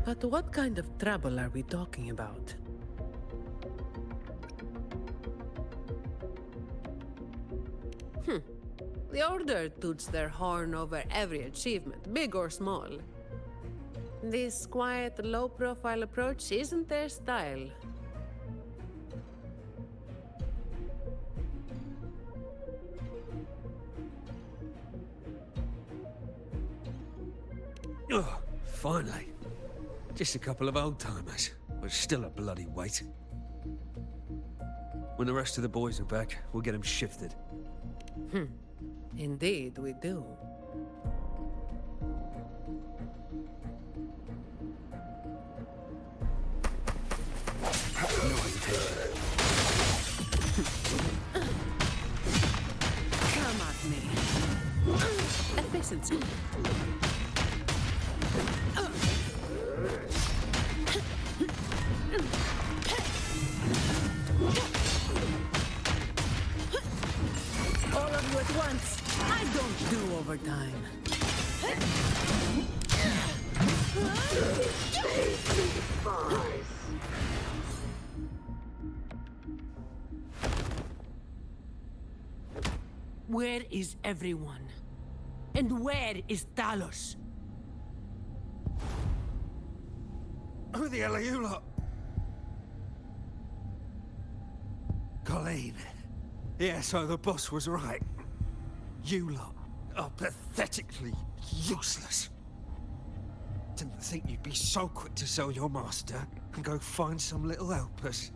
But what kind of trouble are we talking about? The Order toots their horn over every achievement, big or small. This quiet, low-profile approach isn't their style. Oh, finally. Just a couple of old-timers, but still a bloody weight. When the rest of the boys are back, we'll get them shifted. Indeed, we do. No hesitation. Come at me. Efficiency. All of you at once. I don't do overtime. Where is everyone? And where is Talos? Who the hell are you lot? Colleen. Yeah, so the boss was right. You lot are pathetically useless. Didn't think you'd be so quick to sell your master and go find some little helpers.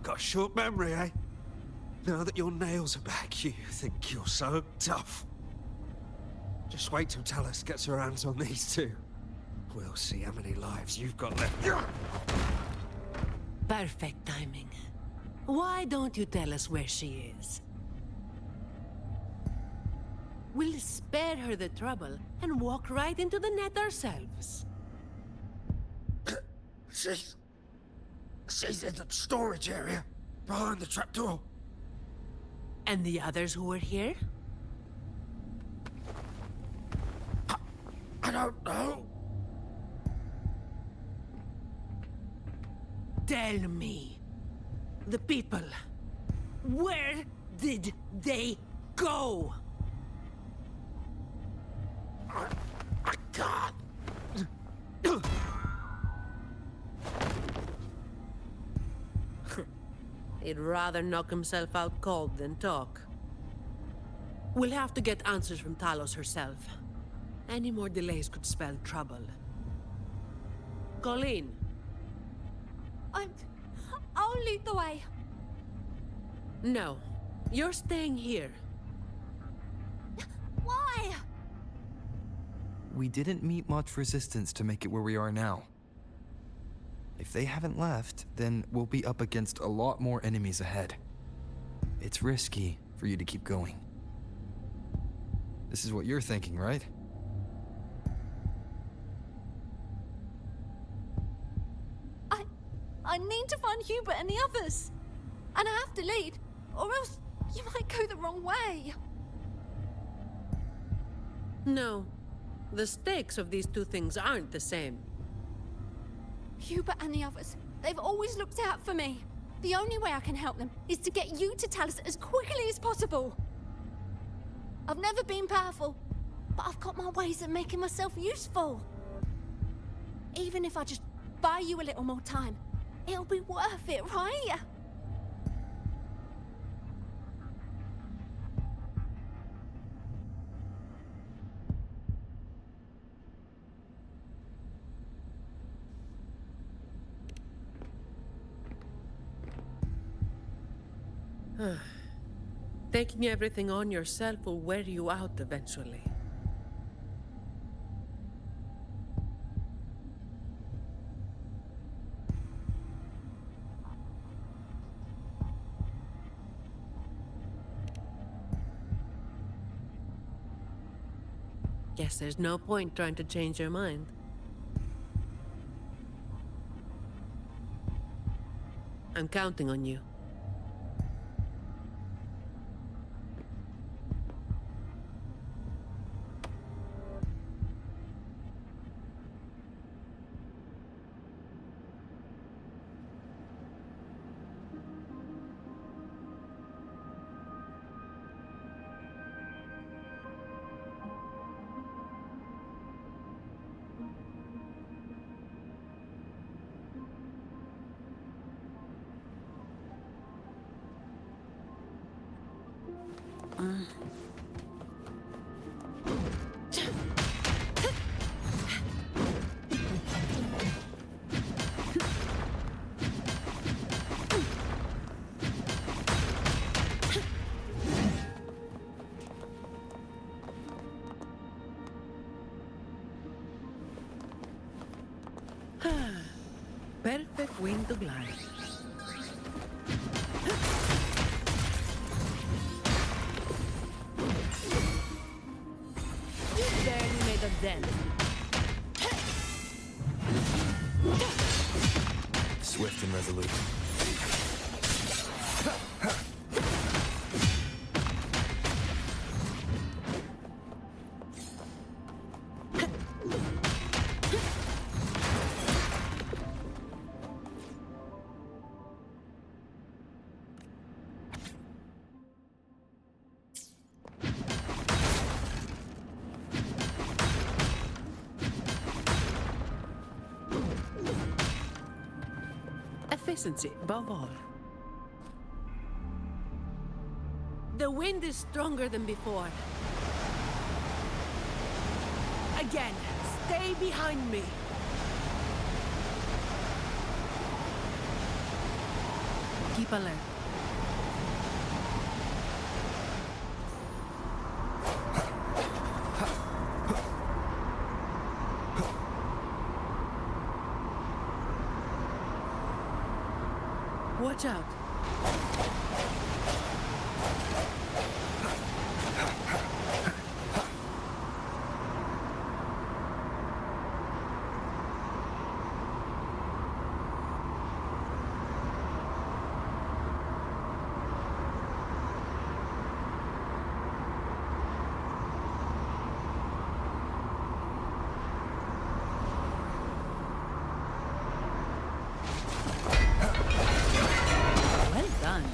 Got a short memory, eh? Now that your nails are back, you think you're so tough. Just wait till Talos gets her hands on these two. We'll see how many lives you've got left. Perfect timing. Why don't you tell us where she is? We'll spare her the trouble and walk right into the net ourselves. She's in the storage area, behind the trapdoor. And the others who were here? I don't know. Tell me. The people. Where did they go? I can't. He'd rather knock himself out cold than talk. We'll have to get answers from Talos herself. Any more delays could spell trouble. Colleen. I'll lead the way. No. You're staying here. Why? We didn't meet much resistance to make it where we are now. If they haven't left, then we'll be up against a lot more enemies ahead. It's risky for you to keep going. This is what you're thinking, right? I need to find Hubert and the others. And I have to lead, or else you might go the wrong way. No. The stakes of these two things aren't the same. Hubert and the others, they've always looked out for me. The only way I can help them is to get you to Talos as quickly as possible. I've never been powerful, but I've got my ways of making myself useful. Even if I just buy you a little more time, it'll be worth it, right? Taking everything on yourself will wear you out eventually. Guess there's no point trying to change your mind. I'm counting on you. Perfect wing to glide. Barely made a dent. Swift and resolute. Efficiency, above all. The wind is stronger than before. Again, stay behind me. Keep alert. Watch out. Well done.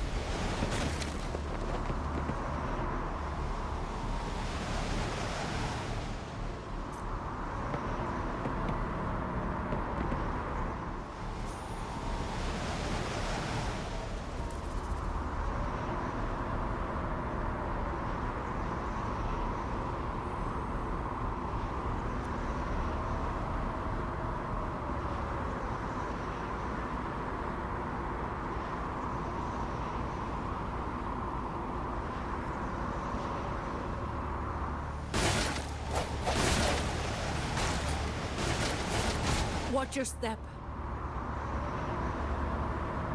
Watch your step.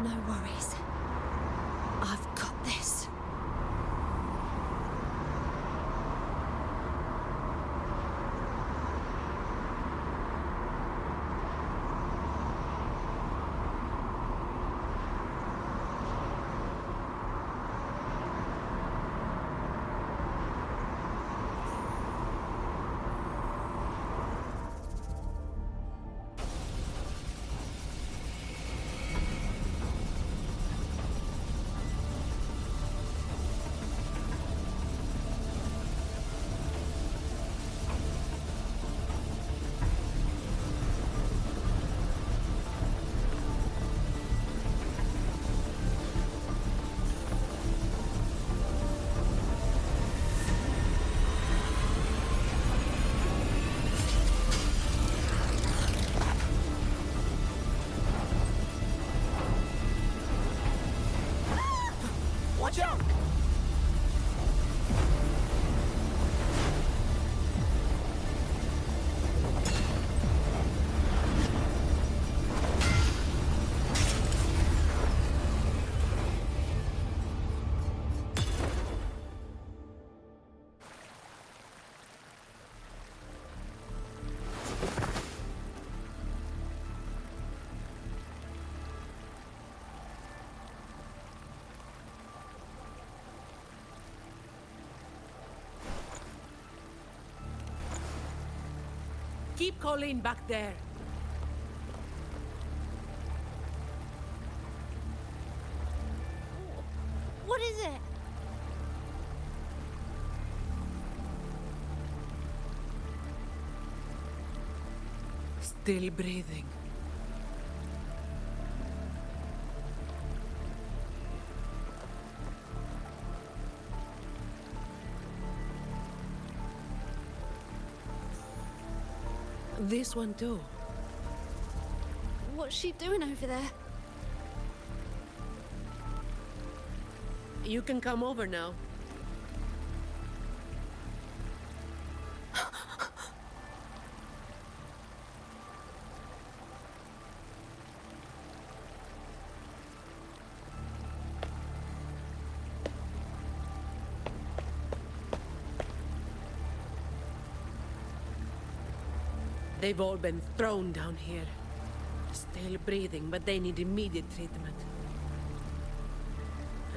No worries. I've got this. Keep Colleen back there. What is it? Still breathing. This one too. What's she doing over there? You can come over now. They've all been thrown down here. Still breathing, but they need immediate treatment.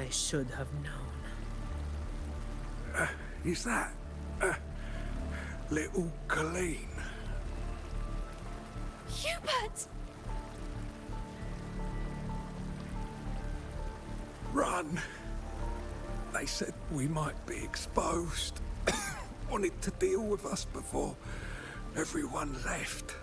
I should have known. Is that little Colleen? Hubert! Run! They said we might be exposed. Wanted to deal with us before everyone left.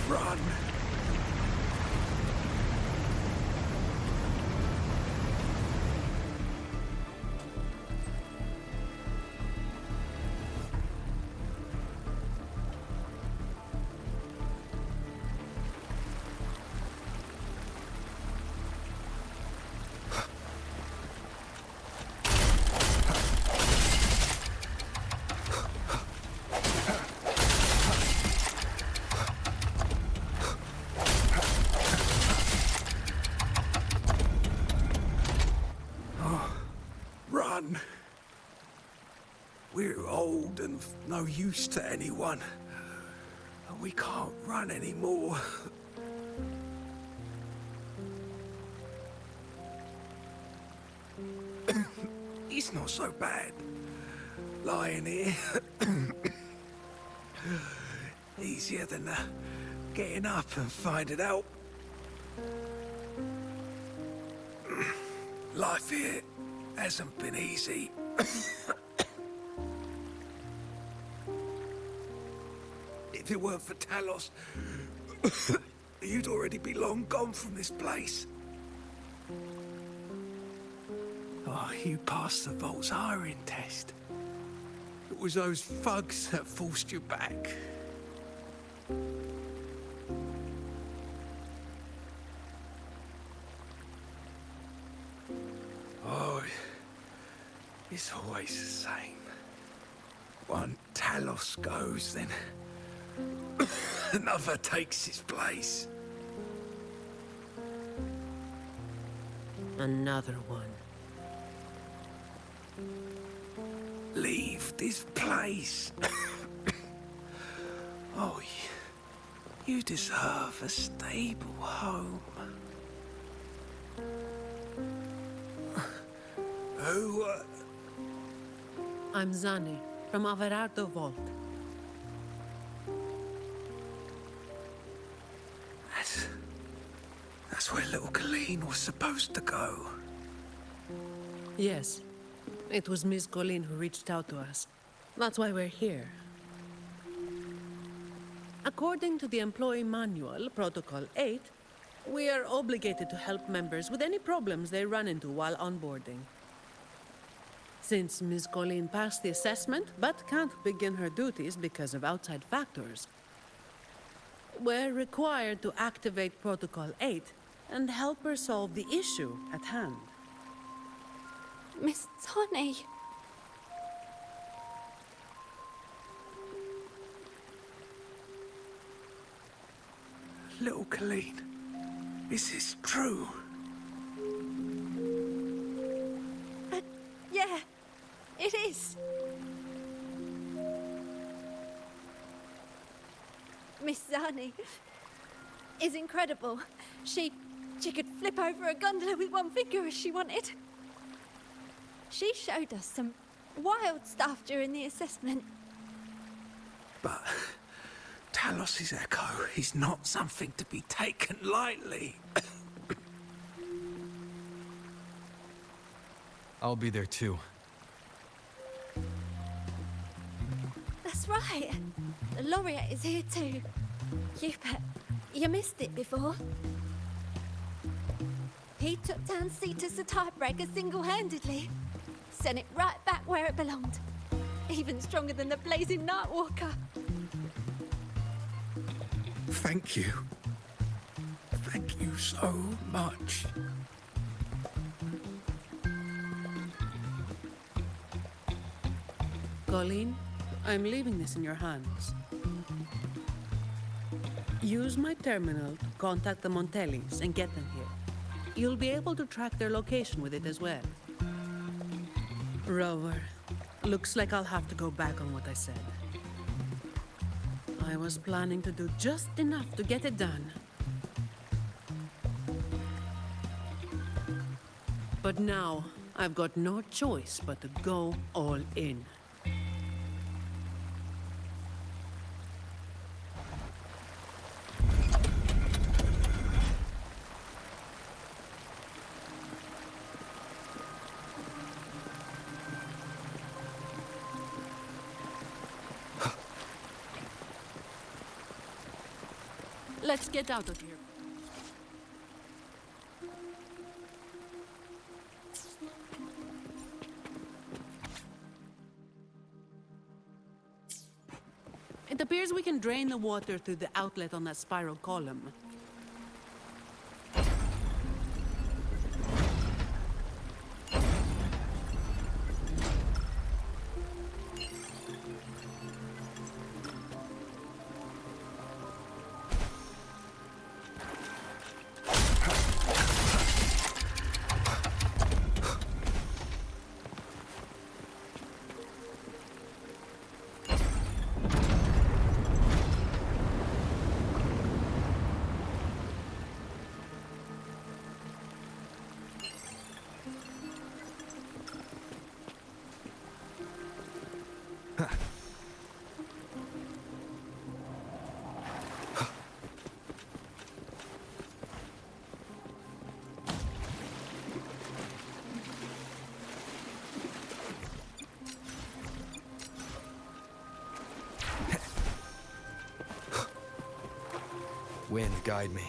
Run! Run! We're old and no use to anyone. And we can't run anymore. It's not so bad. Lying here. Easier than getting up and finding out. Life here hasn't been easy. If it weren't for Talos, you'd already be long gone from this place. Oh, you passed the Vault's hiring test. It was those thugs that forced you back. Oh, it's always the same. One Talos goes, then another takes his place. Another one. Leave this place. Oh, you deserve a stable home. Who, I'm Zani, from Averardo Vault. That's where little Colleen was supposed to go. Yes. It was Miss Colleen who reached out to us. That's why we're here. According to the employee manual, Protocol 8, we are obligated to help members with any problems they run into while onboarding. Since Miss Colleen passed the assessment, but can't begin her duties because of outside factors, we're required to activate Protocol 8 and help her solve the issue at hand. Miss Zani. Little Colleen, is this true? Yeah, it is. Miss Zani is incredible. She could flip over a gondola with one finger if she wanted. She showed us some wild stuff during the assessment. But Talos's echo is not something to be taken lightly. I'll be there too. That's right. The laureate is here too. You missed it before. He took down Cetus the Tiebreaker single-handedly. Sent it right back where it belonged. Even stronger than the blazing Nightwalker. Thank you. Thank you so much. Colleen, I'm leaving this in your hands. Use my terminal to contact the Montellis and get them here. You'll be able to track their location with it as well. Rover, looks like I'll have to go back on what I said. I was planning to do just enough to get it done. But now, I've got no choice but to go all in. Let's get out of here. It appears we can drain the water through the outlet on that spiral column. Wind, guide me.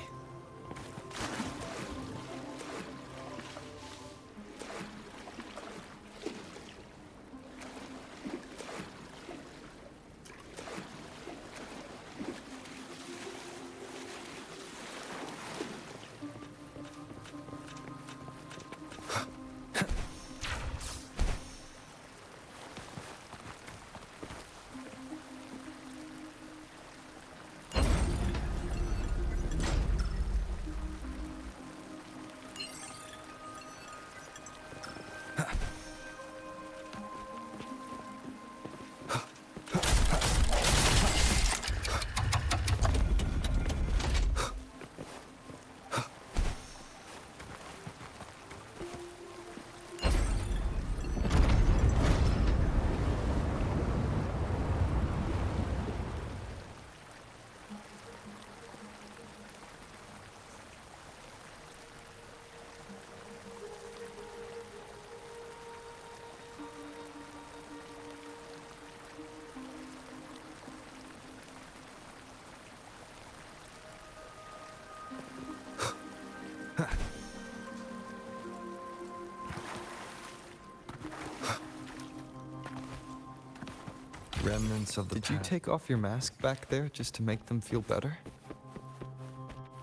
Remnants of the Did you take off your mask back there just to make them feel better?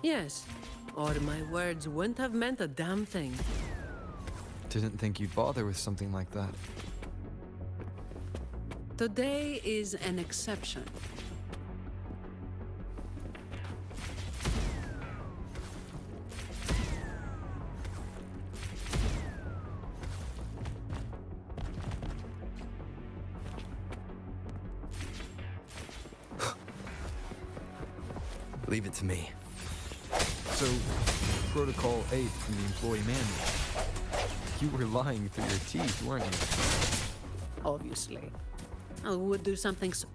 Yes, or my words wouldn't have meant a damn thing. Didn't think you'd bother with something like that. Today is an exception. Leave it to me. So, Protocol 8 from the employee manual. You were lying through your teeth, weren't you? Obviously. I would do something so...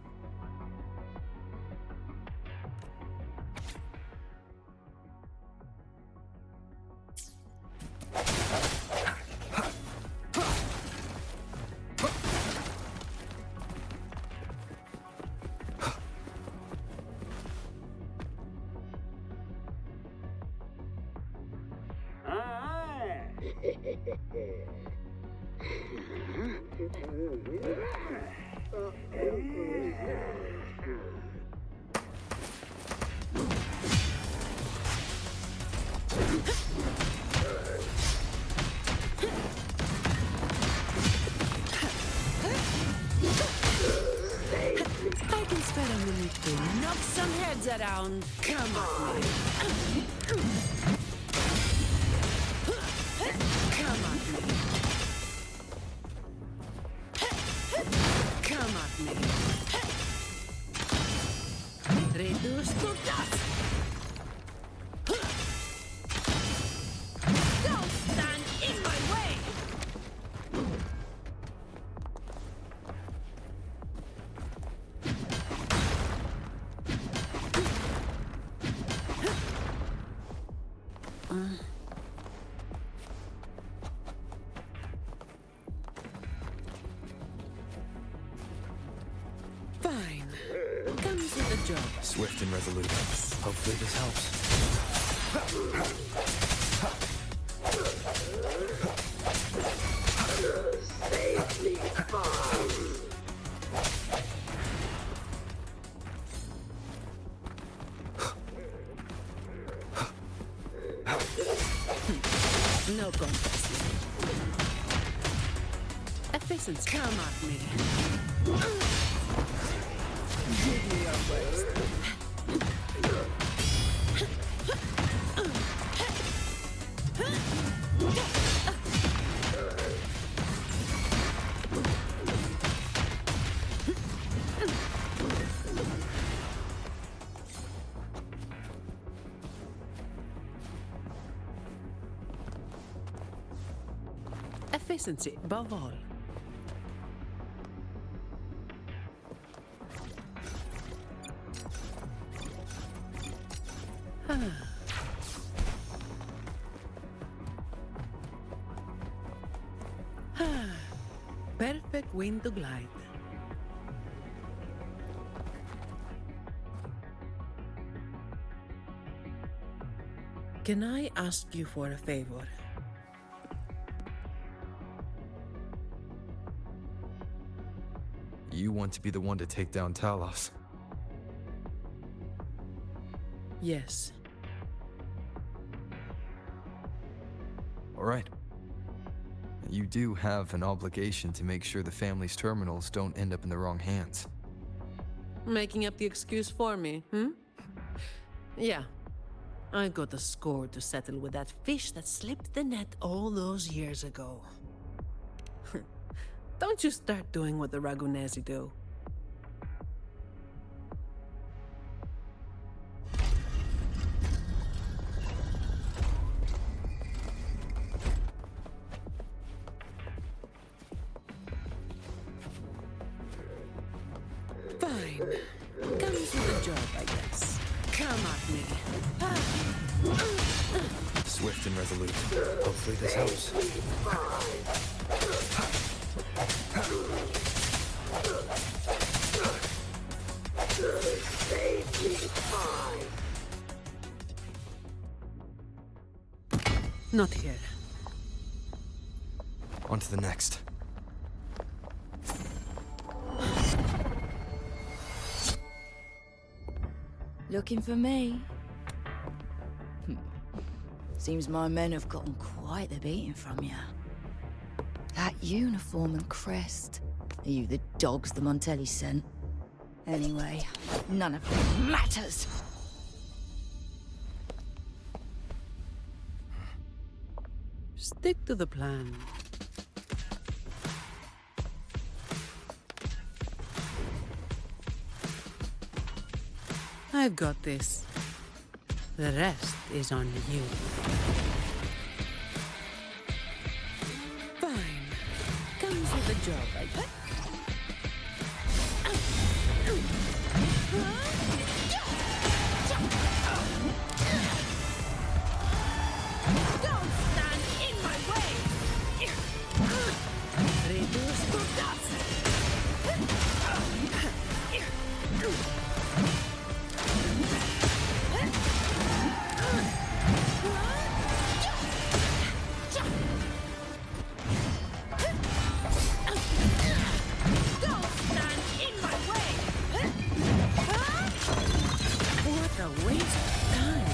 I can spare a minute to knock some heads around. Come at me. Come at me. Come at me. Reduce to dust. Don't stand in my way. Fine. Comes with the job. Swift and resolute. Hopefully this helps. Save me, fine. No contest. Efficiency. Come at me. Give me your worst. Efficiency above all. Perfect wind to glide. Can I ask you for a favor? You want to be the one to take down Talos. Yes. All right. You do have an obligation to make sure the family's terminals don't end up in the wrong hands. Making up the excuse for me, Yeah. I got a score to settle with that fish that slipped the net all those years ago. Don't you start doing what the Ragunesi do. Fine. Comes with the job, I guess. Come at me. Swift and resolute. Hopefully this helps. Save me, fine. Not here. On to the next. Looking for me? Seems my men have gotten quite the beating from you. That uniform and crest. Are you the dogs the Montelli sent? Anyway, none of it matters. Stick to the plan. I've got this. The rest is on you. Fine. Comes with the job, I bet. Don't stand in my way! Reduce to dust! Don't stand in my way! What a waste of time!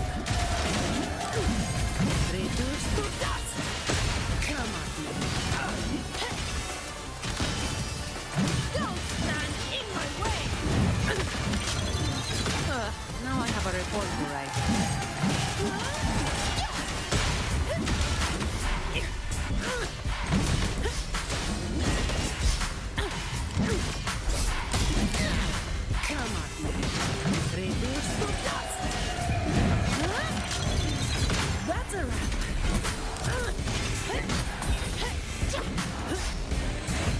Reduce to dust! Come at me! Don't stand in my way! Now I have a report to write. Come at me. Reduce to dust. That's a wrap.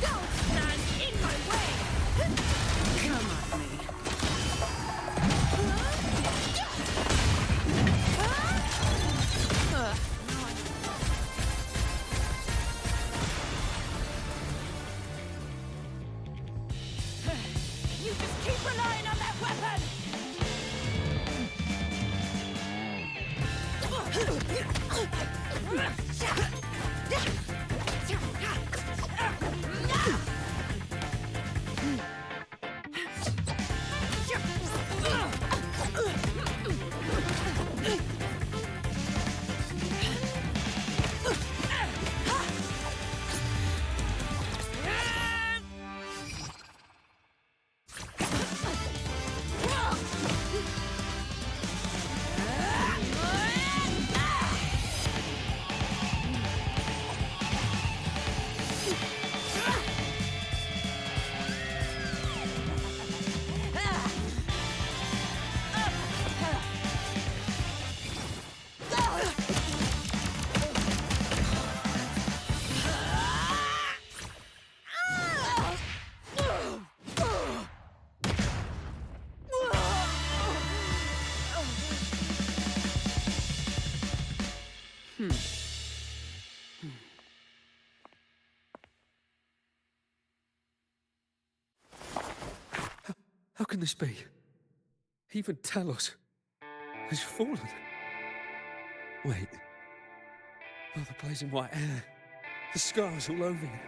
Don't stand in my way. Come at me. You just keep relying on that weapon! How can this be? Even Talos has fallen. Wait. Oh, the blazing white hair. The scars all over you.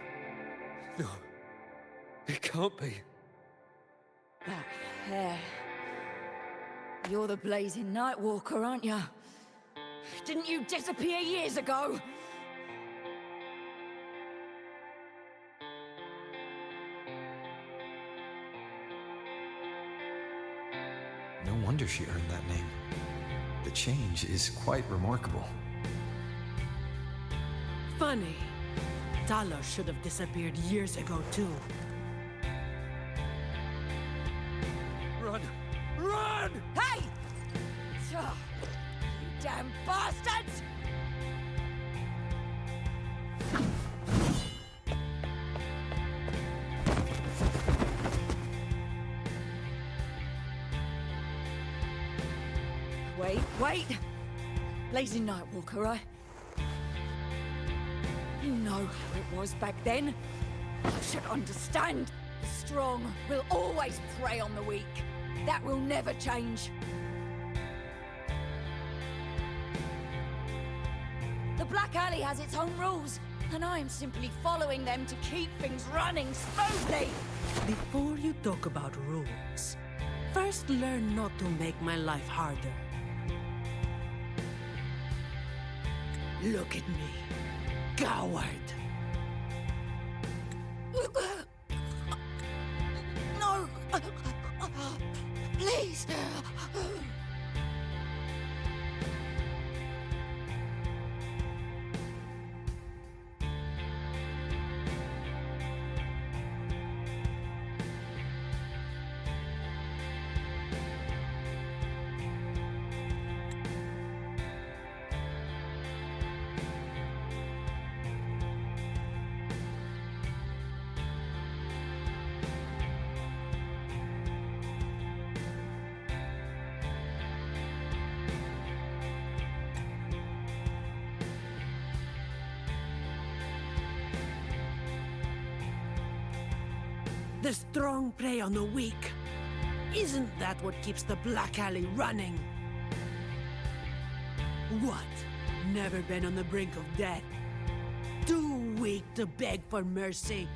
No. It can't be. That hair. You're the blazing Nightwalker, aren't you? Didn't you disappear years ago? No wonder she earned that name. The change is quite remarkable. Funny. Talos should have disappeared years ago, too. Run! Run! Hey! You damn bastards! Wait! Blazing Nightwalker, right? You know how it was back then. You should understand. The strong will always prey on the weak. That will never change. The Black Alley has its own rules, and I am simply following them to keep things running smoothly. Before you talk about rules, first learn not to make my life harder. Look at me, coward. No! Please! The strong prey on the weak. Isn't that what keeps the Black Alley running? What? Never been on the brink of death? Too weak to beg for mercy?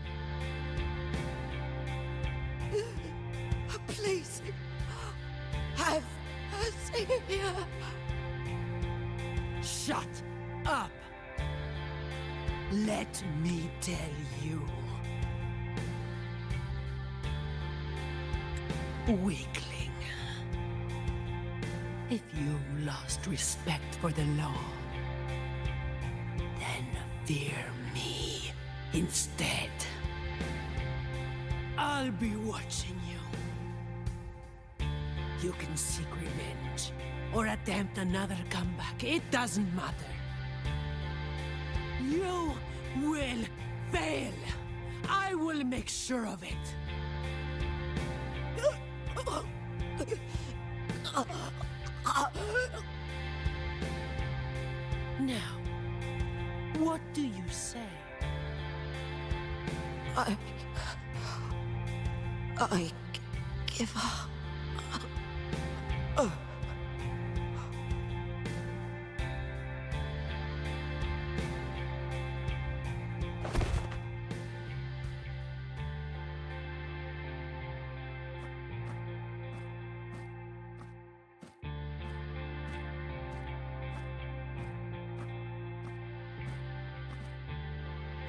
Please, have a savior. Shut up! Let me tell you. Weakling. If you lost respect for the law, then fear me instead. I'll be watching you. You can seek revenge or attempt another comeback. It doesn't matter. You will fail. I will make sure of it. Now, what do you say? I give up.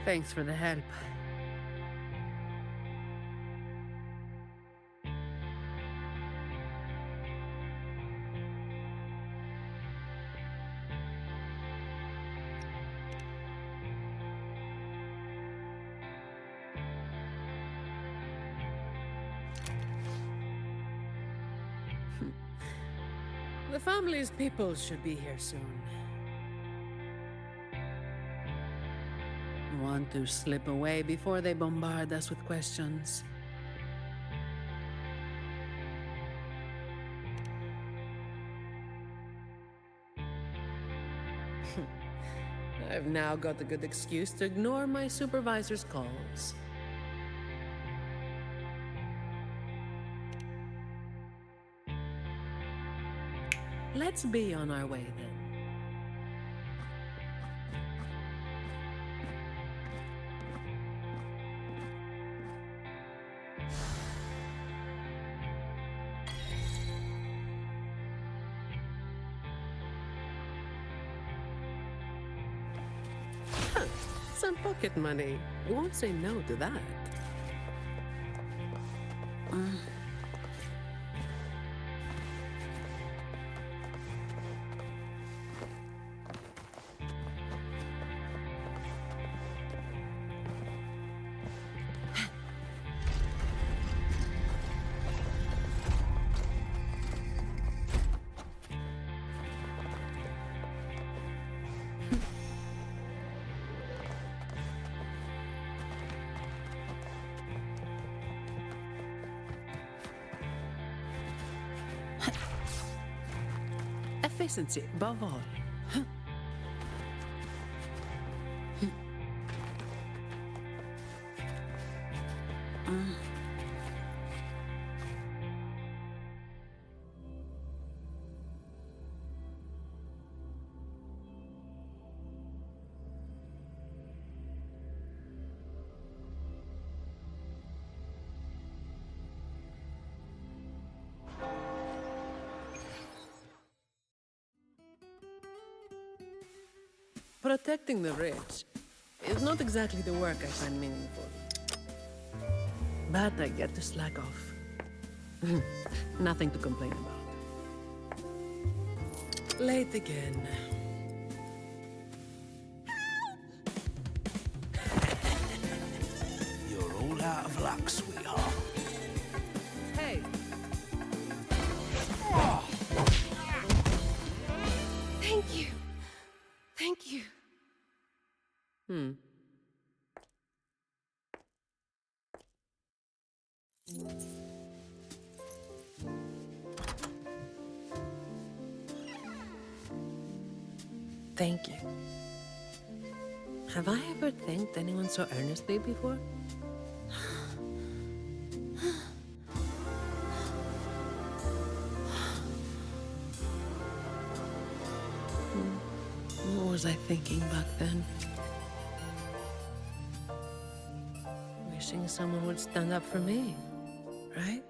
Thanks for the help. The family's people should be here soon. Want to slip away before they bombard us with questions. I've now got a good excuse to ignore my supervisor's calls. Let's be on our way then. Some pocket money. I won't say no to that. Efficiency above all. Protecting the rich is not exactly the work I find meaningful. But I get to slack off. Nothing to complain about. Late again. You're all out of luck, sweetheart. Hey! Thank you. Thank you. Thank you. Have I ever thanked anyone so earnestly before? was I thinking back then? Wishing someone would stand up for me, right?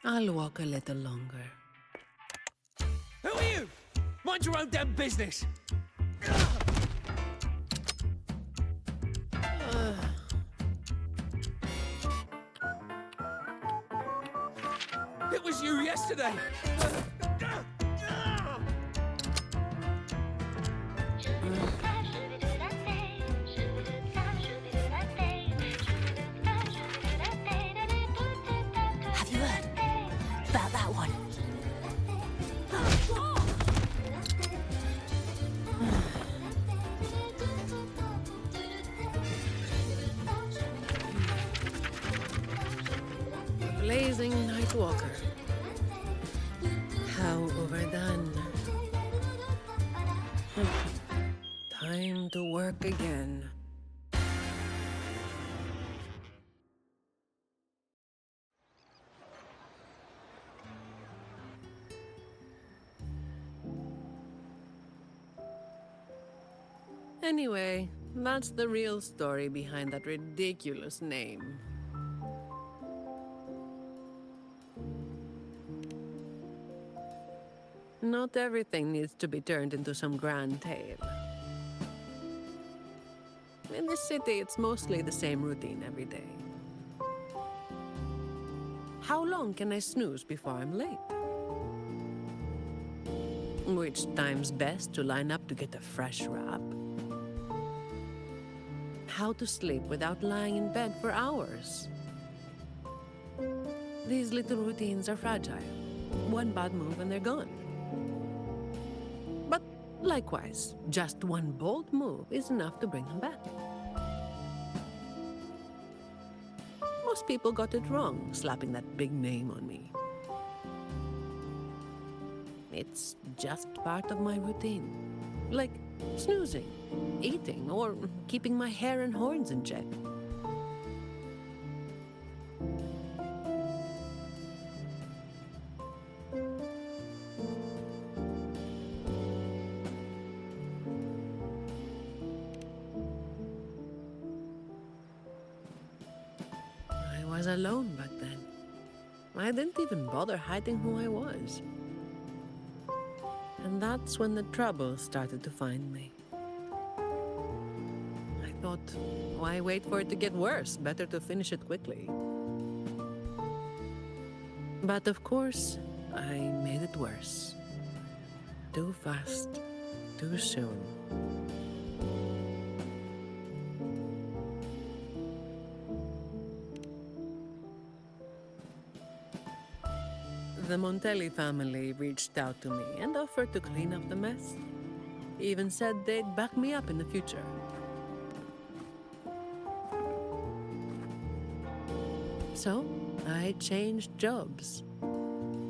I'll walk a little longer. Who are you? Mind your own damn business. It was you yesterday. Have you heard about that one? Blazing Nightwalker. How overdone. Time to work again. Anyway, that's the real story behind that ridiculous name. Not everything needs to be turned into some grand tale. In this city, it's mostly the same routine every day. How long can I snooze before I'm late? Which time's best to line up to get a fresh wrap? How to sleep without lying in bed for hours? These little routines are fragile. One bad move and they're gone. But likewise, just one bold move is enough to bring them back. Most people got it wrong, slapping that big name on me. It's just part of my routine. Like snoozing, eating, or keeping my hair and horns in check. I was alone back then. I didn't even bother hiding who I was. And that's when the trouble started to find me. I thought, why wait for it to get worse? Better to finish it quickly. But of course, I made it worse. Too fast, too soon. The Montelli family reached out to me and offered to clean up the mess. Even said they'd back me up in the future. So, I changed jobs.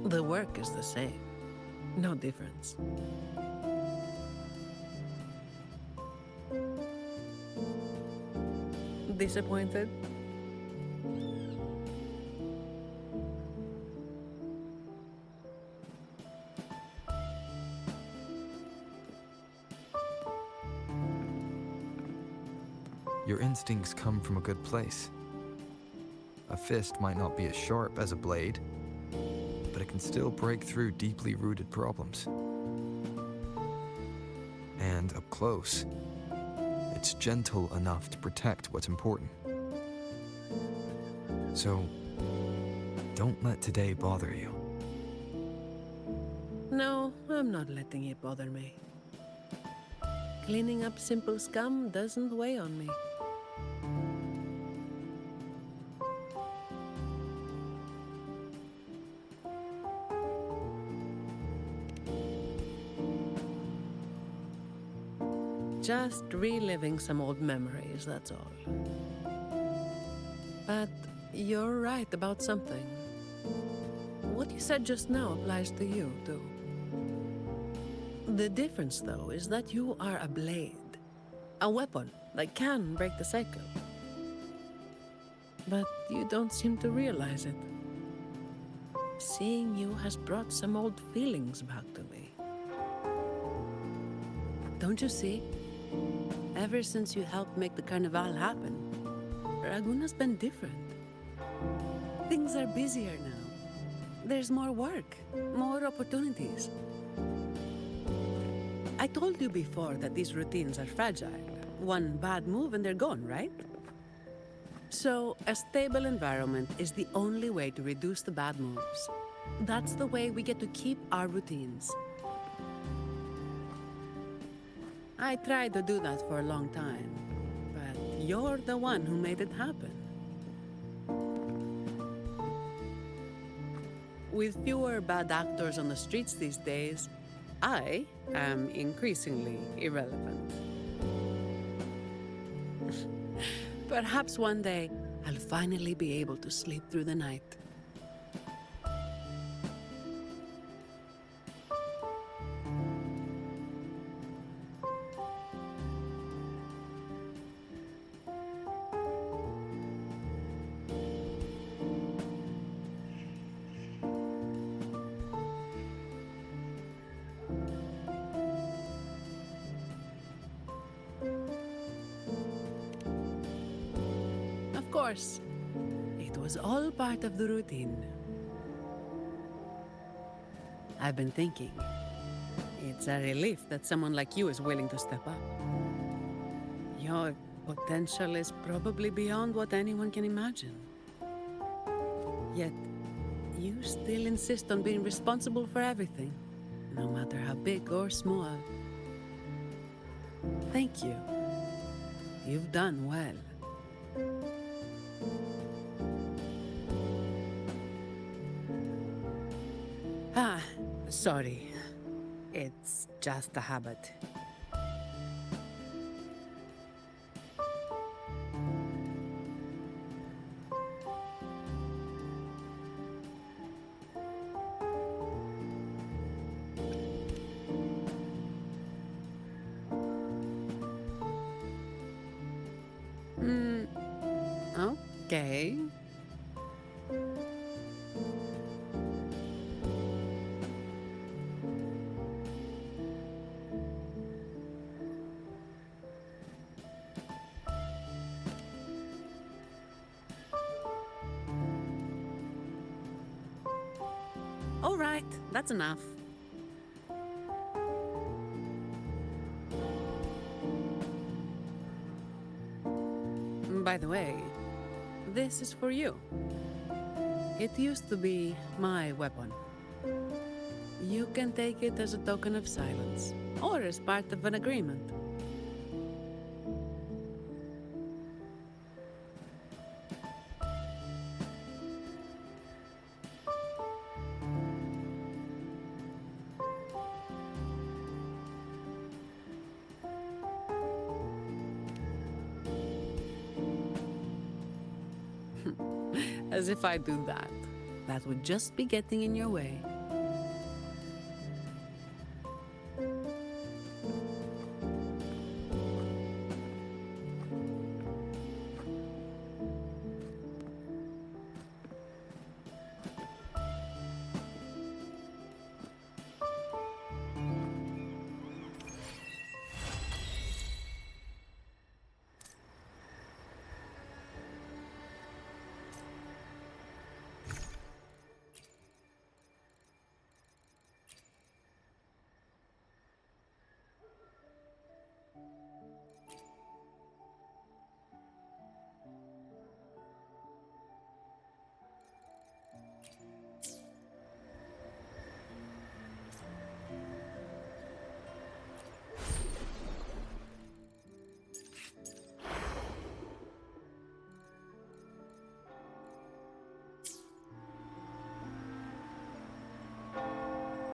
The work is the same. No difference. Disappointed? Your instincts come from a good place. A fist might not be as sharp as a blade, but it can still break through deeply rooted problems. And up close, it's gentle enough to protect what's important. So, don't let today bother you. No, I'm not letting it bother me. Cleaning up simple scum doesn't weigh on me. Just reliving some old memories, that's all. But you're right about something. What you said just now applies to you, too. The difference, though, is that you are a blade. A weapon that can break the cycle. But you don't seem to realize it. Seeing you has brought some old feelings back to me. Don't you see? Ever since you helped make the Carnival happen, Raguna's been different. Things are busier now. There's more work, more opportunities. I told you before that these routines are fragile. One bad move and they're gone, right? So, a stable environment is the only way to reduce the bad moves. That's the way we get to keep our routines. I tried to do that for a long time, but you're the one who made it happen. With fewer bad actors on the streets these days, I am increasingly irrelevant. Perhaps one day, I'll finally be able to sleep through the night. Of course, it was all part of the routine. I've been thinking, it's a relief that someone like you is willing to step up. Your potential is probably beyond what anyone can imagine. Yet, you still insist on being responsible for everything, no matter how big or small. Thank you. You've done well. Sorry. It's just a habit. Okay. All right, that's enough. By the way, this is for you. It used to be my weapon. You can take it as a token of silence, or as part of an agreement. As if I do that. That would just be getting in your way.